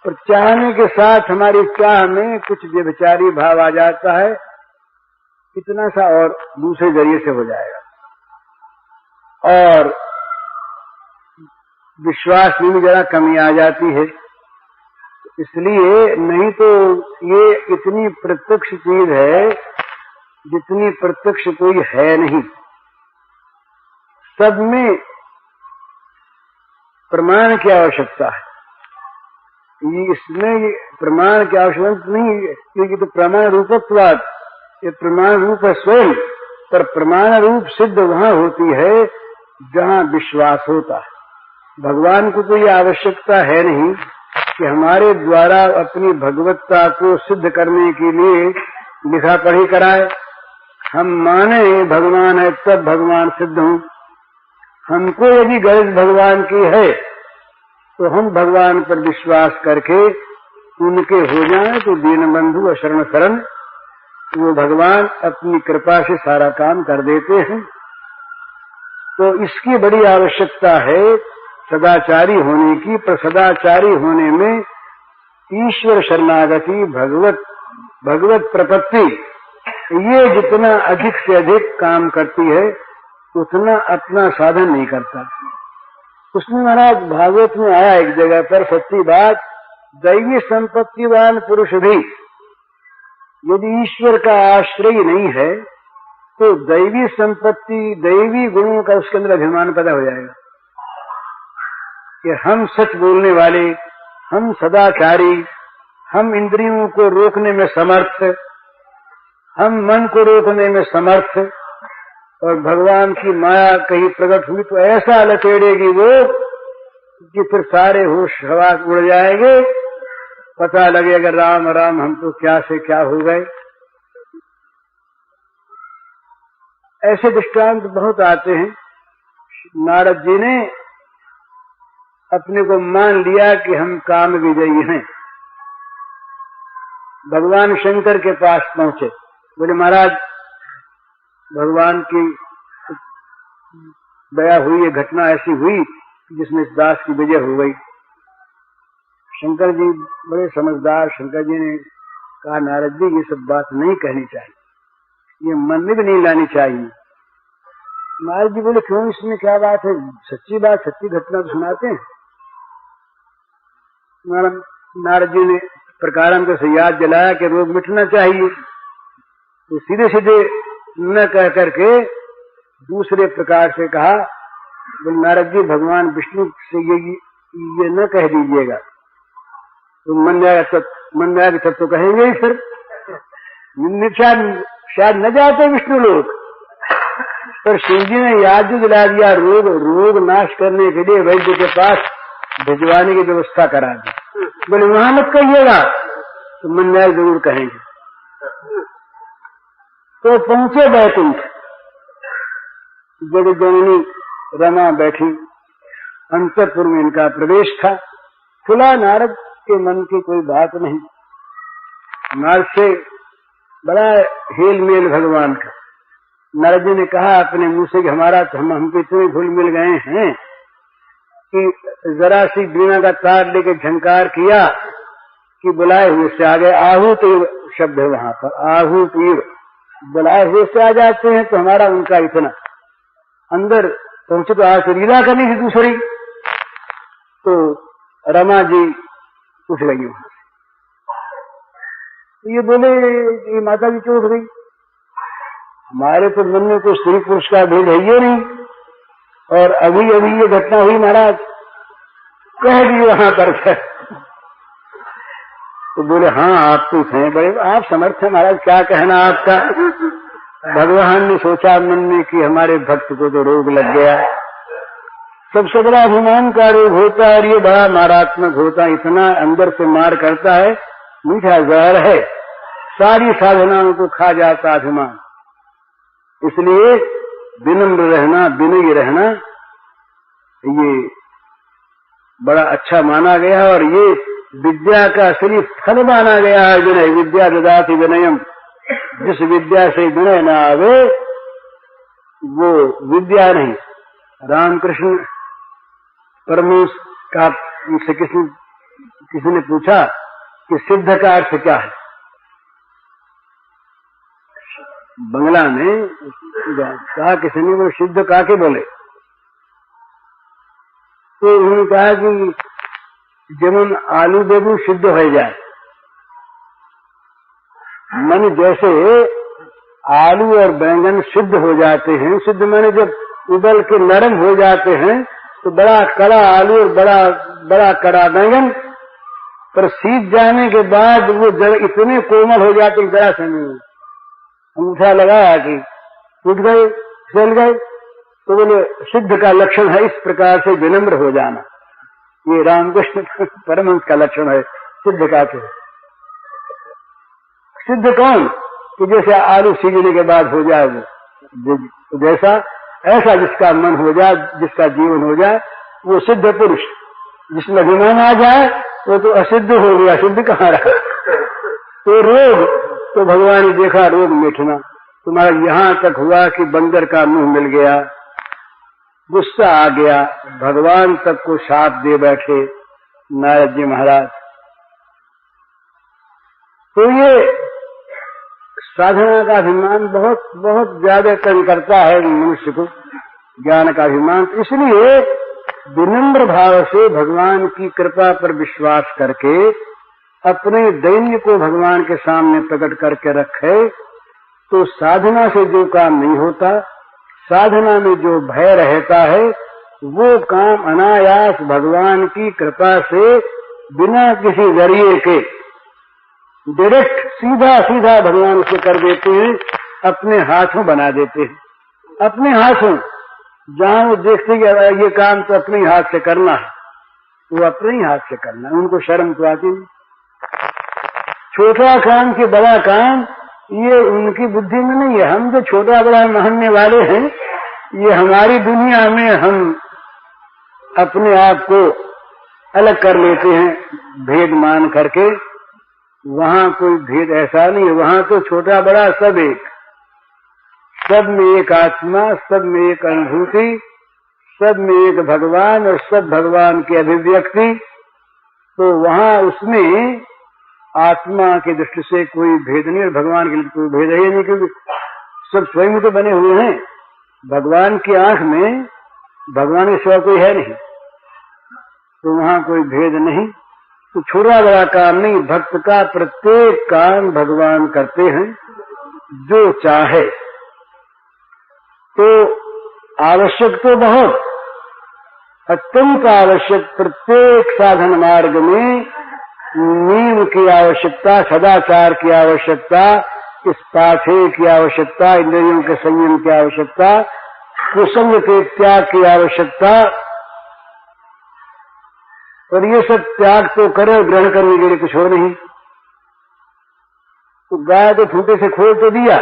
पर चाहने के साथ हमारी चाह में कुछ व्यभिचारी भाव आ जाता है, इतना सा और दूसरे जरिए से हो जाएगा। और विश्वास में भी जरा कमी आ जाती है। इसलिए नहीं तो ये इतनी प्रत्यक्ष चीज है जितनी प्रत्यक्ष कोई है नहीं। सब में प्रमाण की आवश्यकता है। इसमें प्रमाण की आवश्यकता नहीं है क्योंकि तो प्रमाण रूपत्वाद, ये प्रमाण रूप है स्वयं, पर प्रमाण रूप सिद्ध वहां होती है जहां विश्वास होता है। भगवान को तो ये आवश्यकता है नहीं कि हमारे द्वारा अपनी भगवत्ता को सिद्ध करने के लिए लिखा पढ़ी कराए। हम माने भगवान है तब भगवान सिद्ध हों। हमको यदि गरज भगवान की है तो हम भगवान पर विश्वास करके उनके हो जाएं तो दीनबंधु शरण शरण वो भगवान अपनी कृपा से सारा काम कर देते हैं। तो इसकी बड़ी आवश्यकता है सदाचारी होने की। पर सदाचारी होने में ईश्वर शरणागति, भगवत प्रपत्ति, ये जितना अधिक से अधिक काम करती है उतना अपना साधन नहीं करता। उसमें महाराज भागवत में आया एक जगह पर सच्ची बात, दैवी संपत्तिवान पुरुष भी यदि ईश्वर का आश्रय नहीं है तो दैवी संपत्ति, दैवी गुणों का उसके अंदर अभिमान पैदा हो जाएगा कि हम सच बोलने वाले, हम सदाचारी, हम इंद्रियों को रोकने में समर्थ, हम मन को रोकने में समर्थ। और भगवान की माया कहीं प्रकट हुई तो ऐसा लपेड़ेगी वो कि फिर सारे होश हवा उड़ जाएंगे, पता लगेगा राम राम हम तो क्या से क्या हो गए। ऐसे दृष्टांत बहुत आते हैं। नारद जी ने अपने को मान लिया कि हम काम विजयी हैं। भगवान शंकर के पास पहुंचे, बोले महाराज भगवान की दया हुई, ये घटना ऐसी हुई जिसमें इस दास की विजय हो गई। शंकर जी बड़े समझदार, शंकर जी ने कहा नारद जी ये सब बात नहीं कहनी चाहिए, ये मन में भी नहीं लानी चाहिए। नारद जी बोले क्यों, इसमें क्या बात है, सच्ची बात, सच्ची घटना तो सुनाते हैं। नारद जी ने प्रकारांतर से याद दिलाया कि रोग मिटना चाहिए, तो सीधे सीधे न कह करके दूसरे प्रकार से कहा, बोले नारद जी भगवान विष्णु से ये न कह दीजिएगा, तो मन जाएगा तब तो कहेंगे ही फिर शायद न जाते विष्णु लोग। पर शिव जी ने याद जो दिला दिया, रोग नाश करने के लिए वैद्य के पास भिजवाने की व्यवस्था करा दी। बोले वहां मत कहिएगा, तो मन जाए जरूर कहेंगे। तो पहुंचे बैकुंठ, जगत जननी रमा बैठी, अंतःपुर में इनका प्रवेश था। खुला नारद के मन की कोई बात नहीं, नारद से बड़ा हेल मेल भगवान का। नारद जी ने कहा अपने मुंह से कि हमारा तो हमको इतने घुल मिल गए हैं कि जरा सी वीणा का तार लेके झंकार किया कि बुलाए हुए से आ गए। आहूत शब्द है वहां पर, आहूत बुलाए हुए से आ जाते हैं, तो हमारा उनका इतना अंदर पहुंचे तो आज लीला करनी थी दूसरी। तो रमा जी उठ गई वहां से, तो ये बोले ये माता जी क्यों उठ गई, हमारे तो मन में कोई स्त्री पुरुष का भेद है ही नहीं, और अभी अभी ये घटना हुई महाराज, कह दी वहां पर। तो बोले हाँ आप तो हैं बड़े, आप समर्थ हैं महाराज, क्या कहना आपका। भगवान ने सोचा मन में कि हमारे भक्त को तो रोग लग गया, सबसे बड़ा अभिमान का रोग होता है और ये बड़ा मारात्मक होता है, इतना अंदर से मार करता है, मीठा जहर है, सारी साधनाओं को खा जाता अभिमान। इसलिए विनम्र रहना, विनयी रहना ये बड़ा अच्छा माना गया और ये विद्या का असली फल माना गया है। विनय विद्या ददाति विनयम, जिस विद्या से विनय न आवे वो विद्या नहीं। रामकृष्ण परमहंस का से किसी ने पूछा कि सिद्ध का अर्थ क्या है। बंगला में कहा किसी ने, वो सिद्ध का के बोले तो उन्होंने कहा कि जमन आलू बेगू सिद्ध हो जाए, मन जैसे आलू और बैंगन सिद्ध हो जाते हैं। सिद्ध माने जब उबल के नरम हो जाते हैं तो बड़ा कड़ा आलू और बड़ा कड़ा बैंगन, पर सीज जाने के बाद वो इतने कोमल हो जाते हैं जरा से नहीं। अंगूठा लगाया कि टूट गए, जल गए, तो बोले सिद्ध का लक्षण है इस प्रकार से विनम्र हो जाना। ये रामकृष्ण परमहंस का लक्षण है सिद्ध का। तो सिद्ध कौन कि जैसे आलू सीजने के बाद हो जाए वो, जैसा ऐसा जिसका मन हो जाए, जिसका जीवन हो जाए, वो सिद्ध पुरुष। जिसमें अभिमान आ जाए वो तो असिद्ध हो गया, सिद्ध कहाँ रहा। तो रोग तो भगवान ने देखा, रोग मिटना तुम्हारा यहां तक हुआ कि बंदर का मुंह मिल गया, गुस्सा आ गया, भगवान तक को शाप दे बैठे नारद जी महाराज। तो ये साधना का अभिमान बहुत बहुत ज्यादा तंग करता है मनुष्य को, ज्ञान का अभिमान। इसलिए विनम्र भाव से भगवान की कृपा पर विश्वास करके अपने दैन्य को भगवान के सामने प्रकट करके रखे तो साधना से जो काम नहीं होता, साधना में जो भय रहता है, वो काम अनायास भगवान की कृपा से बिना किसी जरिए के डायरेक्ट सीधा भगवान से कर देते हैं, अपने हाथों बना देते हैं। अपने हाथों जहां वो देखते कि ये काम तो अपने हाथ से करना है, वो अपने ही हाथ से करना है, उनको शर्म तो आती नहीं। छोटा काम के बड़ा काम ये उनकी बुद्धि में नहीं है। हम जो छोटा बड़ा मानने वाले हैं, ये हमारी दुनिया में हम अपने आप को अलग कर लेते हैं भेद मान करके। वहां कोई भेद ऐसा नहीं है, वहां तो छोटा बड़ा सब एक, सब में एक आत्मा, सब में एक अनुभूति, सब में एक भगवान और सब भगवान की अभिव्यक्ति। तो वहां उसमें आत्मा की दृष्टि से कोई भेद नहीं और भगवान के लिए कोई भेद है नहीं, क्योंकि सब स्वयं तो बने हुए हैं। भगवान की आंख में भगवान के सिवा कोई है नहीं, तो वहां कोई भेद नहीं। तो छोटा बड़ा काम नहीं, भक्त का प्रत्येक काम भगवान करते हैं जो चाहे। तो आवश्यक तो बहुत, अत्यंत आवश्यक, प्रत्येक साधन मार्ग में नियम की आवश्यकता, सदाचार की आवश्यकता, इस पाथे की आवश्यकता, इंद्रियों के संयम की आवश्यकता, कुसंग के त्याग की आवश्यकता। और ये सब त्याग तो करे और ग्रहण करने के लिए कुछ हो नहीं। तो गाय तो खूंटे से खोल तो दिया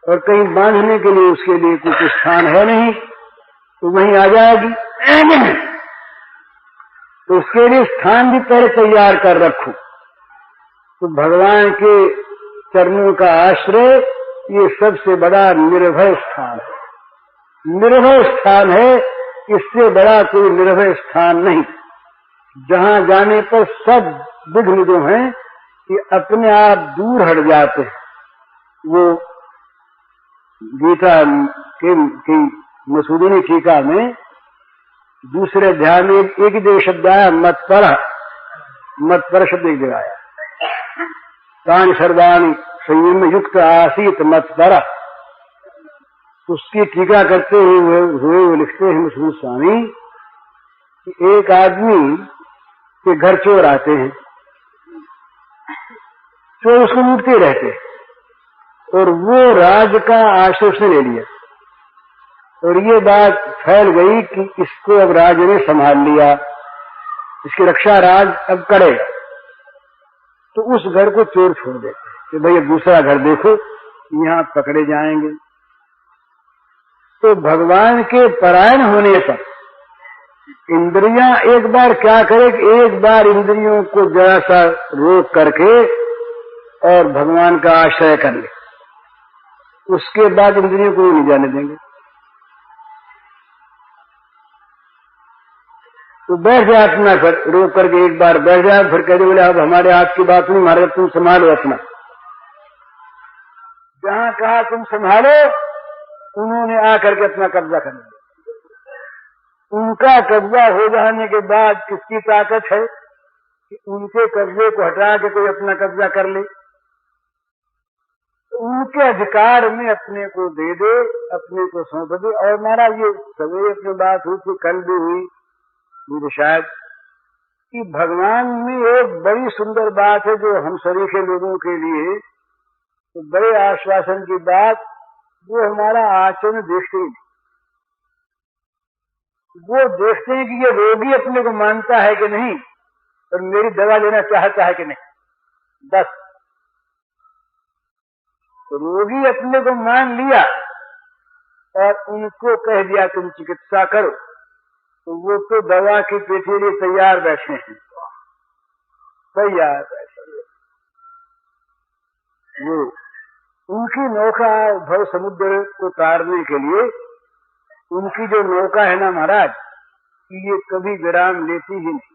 और कहीं बांधने के लिए उसके लिए कुछ स्थान है नहीं, तो वहीं आ जाएगी। तो उसके लिए स्थान भी पहले तैयार कर रखो। तो भगवान के चरणों का आश्रय ये सबसे बड़ा निर्भय स्थान है। निर्भय स्थान है, इससे बड़ा कोई निर्भय स्थान नहीं। जहां जाने पर सब विघ्न जो हैं कि अपने आप दूर हट जाते हैं। वो गीता की मसूदिनी टीका में दूसरे अध्याय में एक ही शब्द आया, मत पर शब्द एक जगह आया। तानि सर्वाणि संयम युक्त आसीत मत पर। उसकी टीका करते हुए लिखते हैं मुस्लिम स्वामी कि एक आदमी के घर चोर आते हैं, चोर उसको लूटते रहते और वो राज का आश्रय उसने ले लिया। और ये बात फैल गई कि इसको अब राज ने संभाल लिया, इसकी रक्षा राज अब करेगा, तो उस घर को चोर छोड़ देते कि भाई अब दूसरा घर देखो, यहां पकड़े जाएंगे। तो भगवान के परायण होने पर इंद्रियां एक बार क्या करे कि एक बार इंद्रियों को जरा सा रोक करके और भगवान का आश्रय कर ले, उसके बाद इंद्रियों को नहीं जाने देंगे। तो बैठ जाए अपना, फिर रोक करके एक बार बैठ जाए, फिर कह दे बोले अब हमारे हाथ की बात नहीं, हमारे तुम संभालो अपना। जहां कहा तुम संभालो, उन्होंने आकर के अपना कब्जा कर लिया। उनका कब्जा हो जाने के बाद किसकी ताकत है कि उनके कब्जे को हटा के कोई अपना कब्जा कर ले? उनके अधिकार में अपने को दे दे, अपने को सौंप दे। और महाराज ये सवेरे अपनी बात हुई थी, कल भी हुई मुझे शायद, कि भगवान में एक बड़ी सुंदर बात है जो हम सरीखे लोगों के लिए तो बड़े आश्वासन की बात, वो हमारा आचरण देखते ही, वो देखते हैं कि ये रोगी अपने को मानता है कि नहीं और मेरी दवा लेना चाहता है कि नहीं, बस। तो रोगी अपने को मान लिया और उनको कह दिया तुम चिकित्सा करो, तो वो तो दवा की पेटी लिए तैयार बैठे हैं, तैयार बैठे। वो उनकी नौका भव समुद्र को तारने के लिए, उनकी जो नौका है ना महाराज, ये कभी विराम लेती ही नहीं।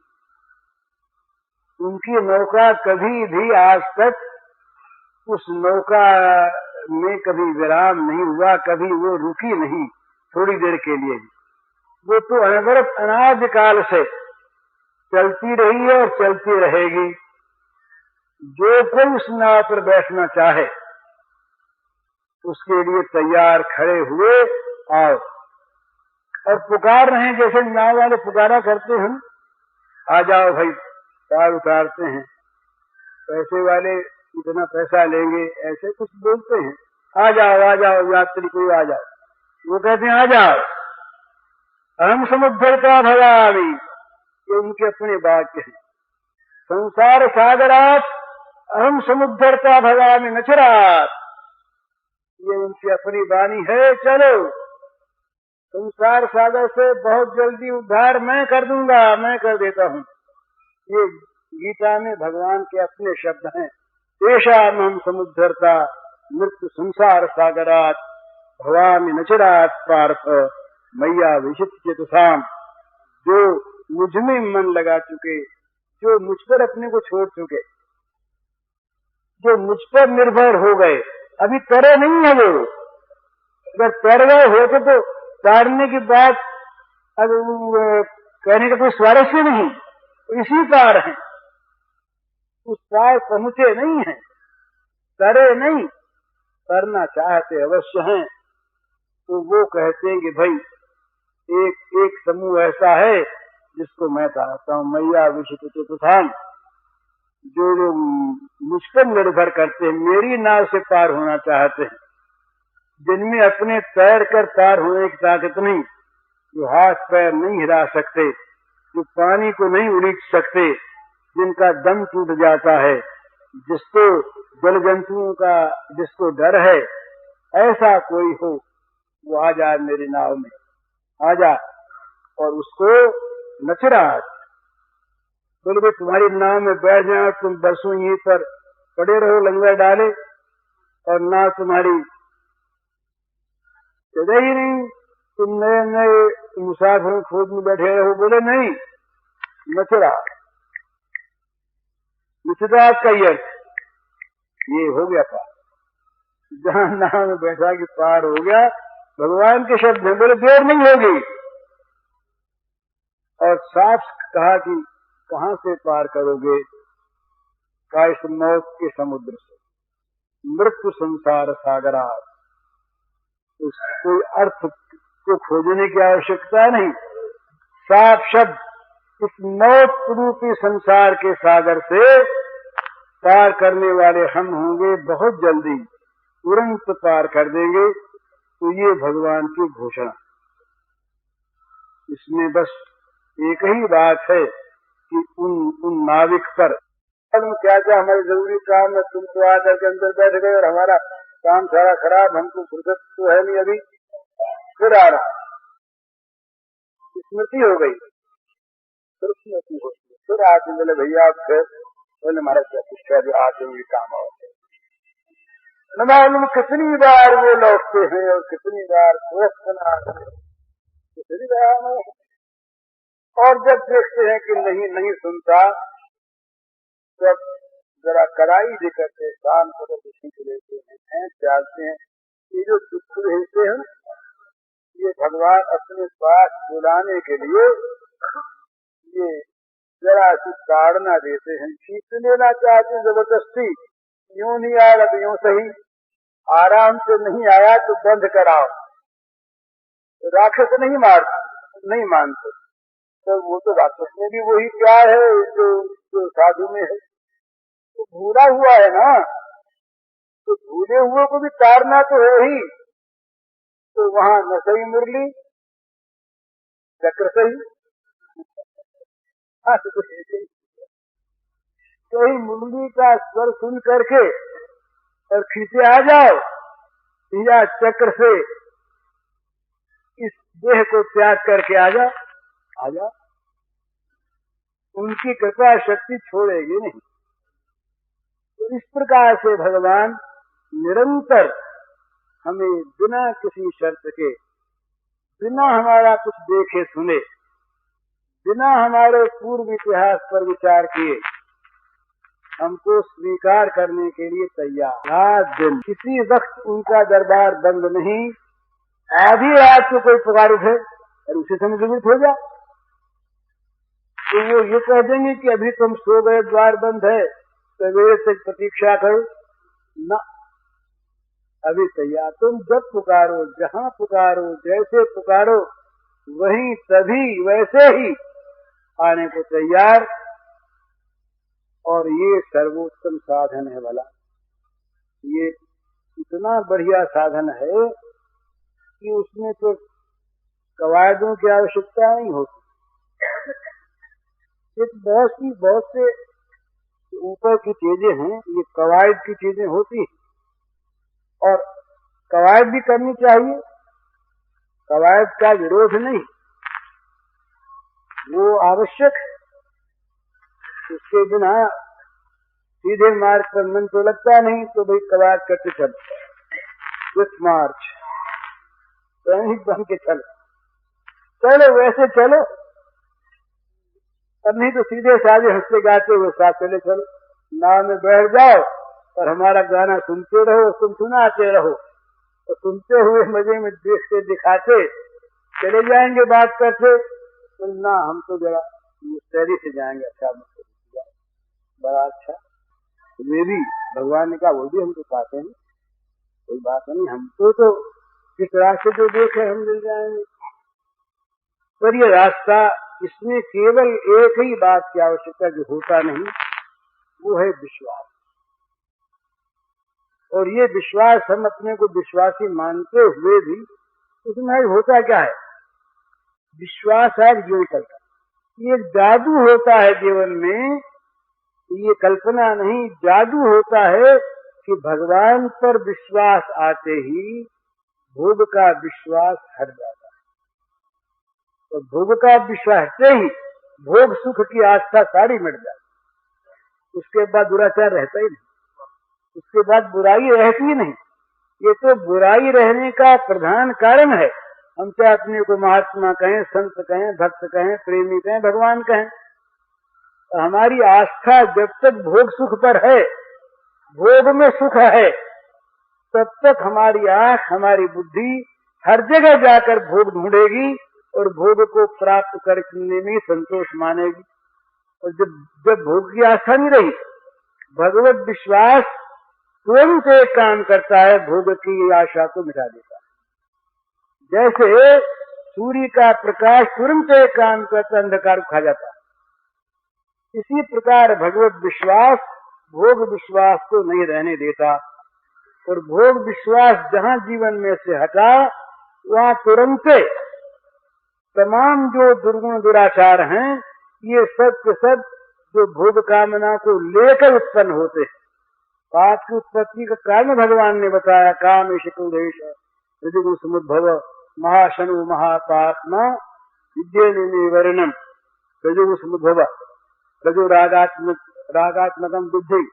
उनकी नौका कभी भी आज तक उस नौका में कभी विराम नहीं हुआ, कभी वो रुकी नहीं थोड़ी देर के लिए। वो तो अनवरत अनादि काल से चलती रही है और चलती रहेगी। जो कोई उस नाव पर बैठना चाहे उसके लिए तैयार खड़े हुए आओ, और पुकार रहे हैं जैसे नाव वाले पुकारा करते हैं, आ जाओ भाई पार उतारते हैं, पैसे वाले इतना पैसा लेंगे, ऐसे कुछ बोलते हैं, आ जाओ यात्री कोई आ जाओ। वो कहते हैं आ जाओ, अहम समुद्धरता भवामि, ये उनके अपने वाक्य हैं। संसार सागरात अहम समुद्धरता भवामि नचरात, ये उनकी अपनी वाणी है। चलो संसार सागर से बहुत जल्दी उद्धार मैं कर दूंगा, मैं कर देता हूँ। ये गीता में भगवान के अपने शब्द हैं। तेषाम् अहम् समुद्धर्ता मृत्यु संसार सागरात भवामि नचरात पार्थ मैया विशिष्य चेतसाम। जो मुझ में मन लगा चुके, जो मुझ पर अपने को छोड़ चुके, जो मुझ पर निर्भर हो गए, अभी तरे नहीं है वो। अगर तर गए होते तो तारने की बात अगर कहने का कोई स्वारस्य नहीं, तो इसी पार है, उस पार पहुंचे नहीं है, तरे नहीं, तरना चाहते अवश्य हैं। तो वो कहते हैं कि भाई एक समूह ऐसा है जिसको मैं चाहता हूँ, मैया विशिष्ट चेतसाम, जो मुझ पर निर्भर करते हैं, मेरी नाव से पार होना चाहते हैं, जिनमें अपने तैर कर पार होने की ताकत नहीं, जो हाथ पैर नहीं हिला सकते, जो पानी को नहीं उलीच सकते, जिनका दम टूट जाता है, जिसको जल जंतुओं का जिसको डर है, ऐसा कोई हो वो आ जाए मेरी नाव में, आ जा। और उसको नचरात बोले भाई तुम्हारी नाव में बैठ जाओ, तुम बरसों यहीं पर पड़े रहो लंगर डाले और नाव तुम्हारी चले ही नहीं, तुम नए नए मुसाफिरों खोज में बैठे रहो। बोले नहीं, नचरात, नचरात का ये हो गया पार। जहां नाव में बैठा कि पार हो गया, भगवान के शब्द में बोले देर नहीं होगी। और साफ कहा कि कहां से पार करोगे, का इस मौत के समुद्र से, मृत्यु संसार सागरात। कोई अर्थ को खोजने की आवश्यकता नहीं, साफ शब्द इस मौत रूपी संसार के सागर से पार करने वाले हम होंगे, बहुत जल्दी तुरंत पार कर देंगे। तो ये भगवान की घोषणा। इसमें बस एक ही बात है कि उन नाविक पर क्या क्या हमारे जरूरी काम है, तुम तो आकर के अंदर बैठ गए और हमारा काम सारा खराब, हमको फुर्सत तो है नहीं, अभी फिर आ रहा, स्मृति हो गई, फिर स्मृति होती है, फिर आके बोले भैया फिर बोले महाराज प्रतिष्ठा जो आते हुए काम होते न मालूम कितनी बार वो लौटते हैं और कितनी बार दोस्त बना कितनी बार, और जब देखते हैं कि नहीं सुनता, तब जरा कड़ाई भी करते, कान को खींच लेते हैं, चाहते हैं। ये जो दुख भेजते हैं ये भगवान अपने पास बुलाने के लिए ये जरा सी ताड़ना देते हैं, खींच लेना चाहते हैं जबरदस्ती, यूं नहीं आया तो यूं सही, आराम से नहीं आया तो बंद कराओ, तो राक्षस नहीं मानते, तो वो तो राक्षस में भी वही प्यार है जो साधु में है, तो भूला हुआ है ना, तो भूले हुए को भी तारना तो है ही, तो वहां न सही मुरली चक्र सही, कहीं मुरली का स्वर सुन करके और खींचे आ जाओ, या चक्र से इस देह को त्याग करके आ जाओ, उनकी कृपा शक्ति छोड़ेगी नहीं। तो इस प्रकार से भगवान निरंतर हमें बिना किसी शर्त के, बिना हमारा कुछ देखे सुने, बिना हमारे पूर्व इतिहास पर विचार किए हमको स्वीकार करने के लिए तैयार, रात दिन किसी वक्त उनका दरबार बंद नहीं। आधी रात को कोई पुकार उठे और उसी समय जरूरत हो जाए तो वो ये कह देंगे कि अभी तुम सो गए, द्वार बंद है, सवेरे तक प्रतीक्षा करो ना, अभी तैयार। तुम जब पुकारो, जहां पुकारो, जैसे पुकारो, वहीं तभी वैसे ही आने को तैयार। और ये सर्वोत्तम साधन है वाला, ये इतना बढ़िया साधन है कि उसमें तो कवायदों की आवश्यकता नहीं होती। बहुत से ऊपर की चीजें हैं, ये कवायद की चीजें होती हैं और कवायद भी करनी चाहिए, कवायद का विरोध नहीं, वो आवश्यक है। उसके बिना सीधे मार्ग पर मन तो लगता नहीं, तो भाई कवायद करते चलो, विथ मार्च सैनिक बन के चलो वैसे चलो, अब नहीं तो सीधे साधे हंसते गाते हुए साथ चले चलो, नाव में बैठ जाओ और हमारा गाना सुनते रहो, तुम सुनाते रहो, तो सुनते हुए मजे में देखते दिखाते चले जाएंगे, बात करते। तो ना, हम तो जरा मुस्तैदी से जाएंगे, अच्छा बड़ा अच्छा, वे भी भगवान ने कहा वो भी हमको पाते हैं, कोई बात नहीं, हमको तो किस रास्ते जो देखे हम मिल जाएंगे। पर ये रास्ता, इसमें केवल एक ही बात की आवश्यकता जो होता नहीं, वो है विश्वास। और ये विश्वास हम अपने को विश्वासी मानते हुए भी उसमें होता क्या है, विश्वास है जीवन करता, ये जादू होता है जीवन में, ये कल्पना नहीं, जादू होता है कि भगवान पर विश्वास आते ही भोग का विश्वास हट जाता है, और भोग का विश्वास हटते ही भोग सुख की आस्था सारी मिट जाती, उसके बाद दुराचार रहता ही नहीं, उसके बाद बुराई रहती ही नहीं। ये तो बुराई रहने का प्रधान कारण है। हम चाहे अपने को महात्मा कहें, संत कहें, भक्त कहें, प्रेमी कहें, भगवान कहें, हमारी आस्था जब तक भोग सुख पर है, भोग में सुख है, तब तक हमारी आंख, हमारी बुद्धि हर जगह जाकर भोग ढूंढेगी और भोग को प्राप्त करने में संतोष मानेगी। और जब भोग की आस्था नहीं रही, भगवत विश्वास तुरंत एक काम करता है, भोग की आशा को मिटा देता है। जैसे सूर्य का प्रकाश तुरंत एक काम करता, अंधकार खा जाता है, इसी प्रकार भगवत विश्वास भोग विश्वास को नहीं रहने देता। और भोग विश्वास जहां जीवन में से हटा, वहां तुरंत तमाम जो दुर्गुण दुराचार हैं, ये सब के सब जो भोग कामना को लेकर उत्पन्न होते हैं। पाप की उत्पत्ति का कारण भगवान ने बताया, काम ईशकुदेश रजोगुण समुद्भव महाशनु महापात्मा विद्येन वर्णम रजोगुण समुद्भव रजो रागात्मकम बुद्धि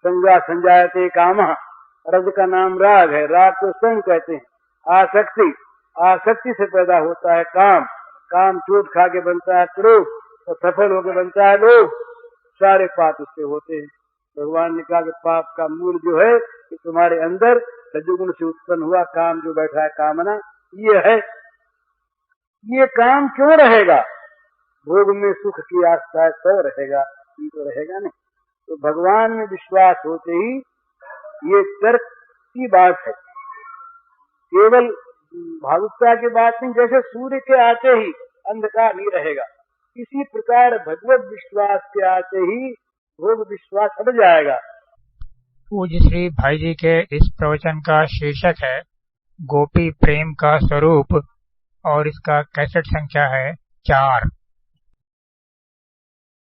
संज्ञा संजायते काम। रज का नाम राग है, राग को संग कहते हैं। आसक्ति, आसक्ति से पैदा होता है काम, काम चोट खा के बनता है क्रोध, और सफल होकर बनता है लोभ। सारे पाप उससे होते हैं। भगवान ने कहा कि पाप का मूल जो है कि तुम्हारे अंदर रजोगुण से उत्पन्न हुआ काम जो बैठा है कामना, ये है। ये काम क्यों रहेगा? भोग में सुख की आस्था है तो रहेगा, ये तो रहेगा नहीं। तो भगवान में विश्वास होते ही ये तर्क की बात है, केवल भावुकता की बात नहीं। जैसे सूर्य के आते ही अंधकार नहीं रहेगा, इसी प्रकार भगवत विश्वास के आते ही भोग विश्वास हट जाएगा। पूज्य श्री भाई जी के इस प्रवचन का शीर्षक है गोपी प्रेम का स्वरूप और इसका कैसेट संख्या है 4।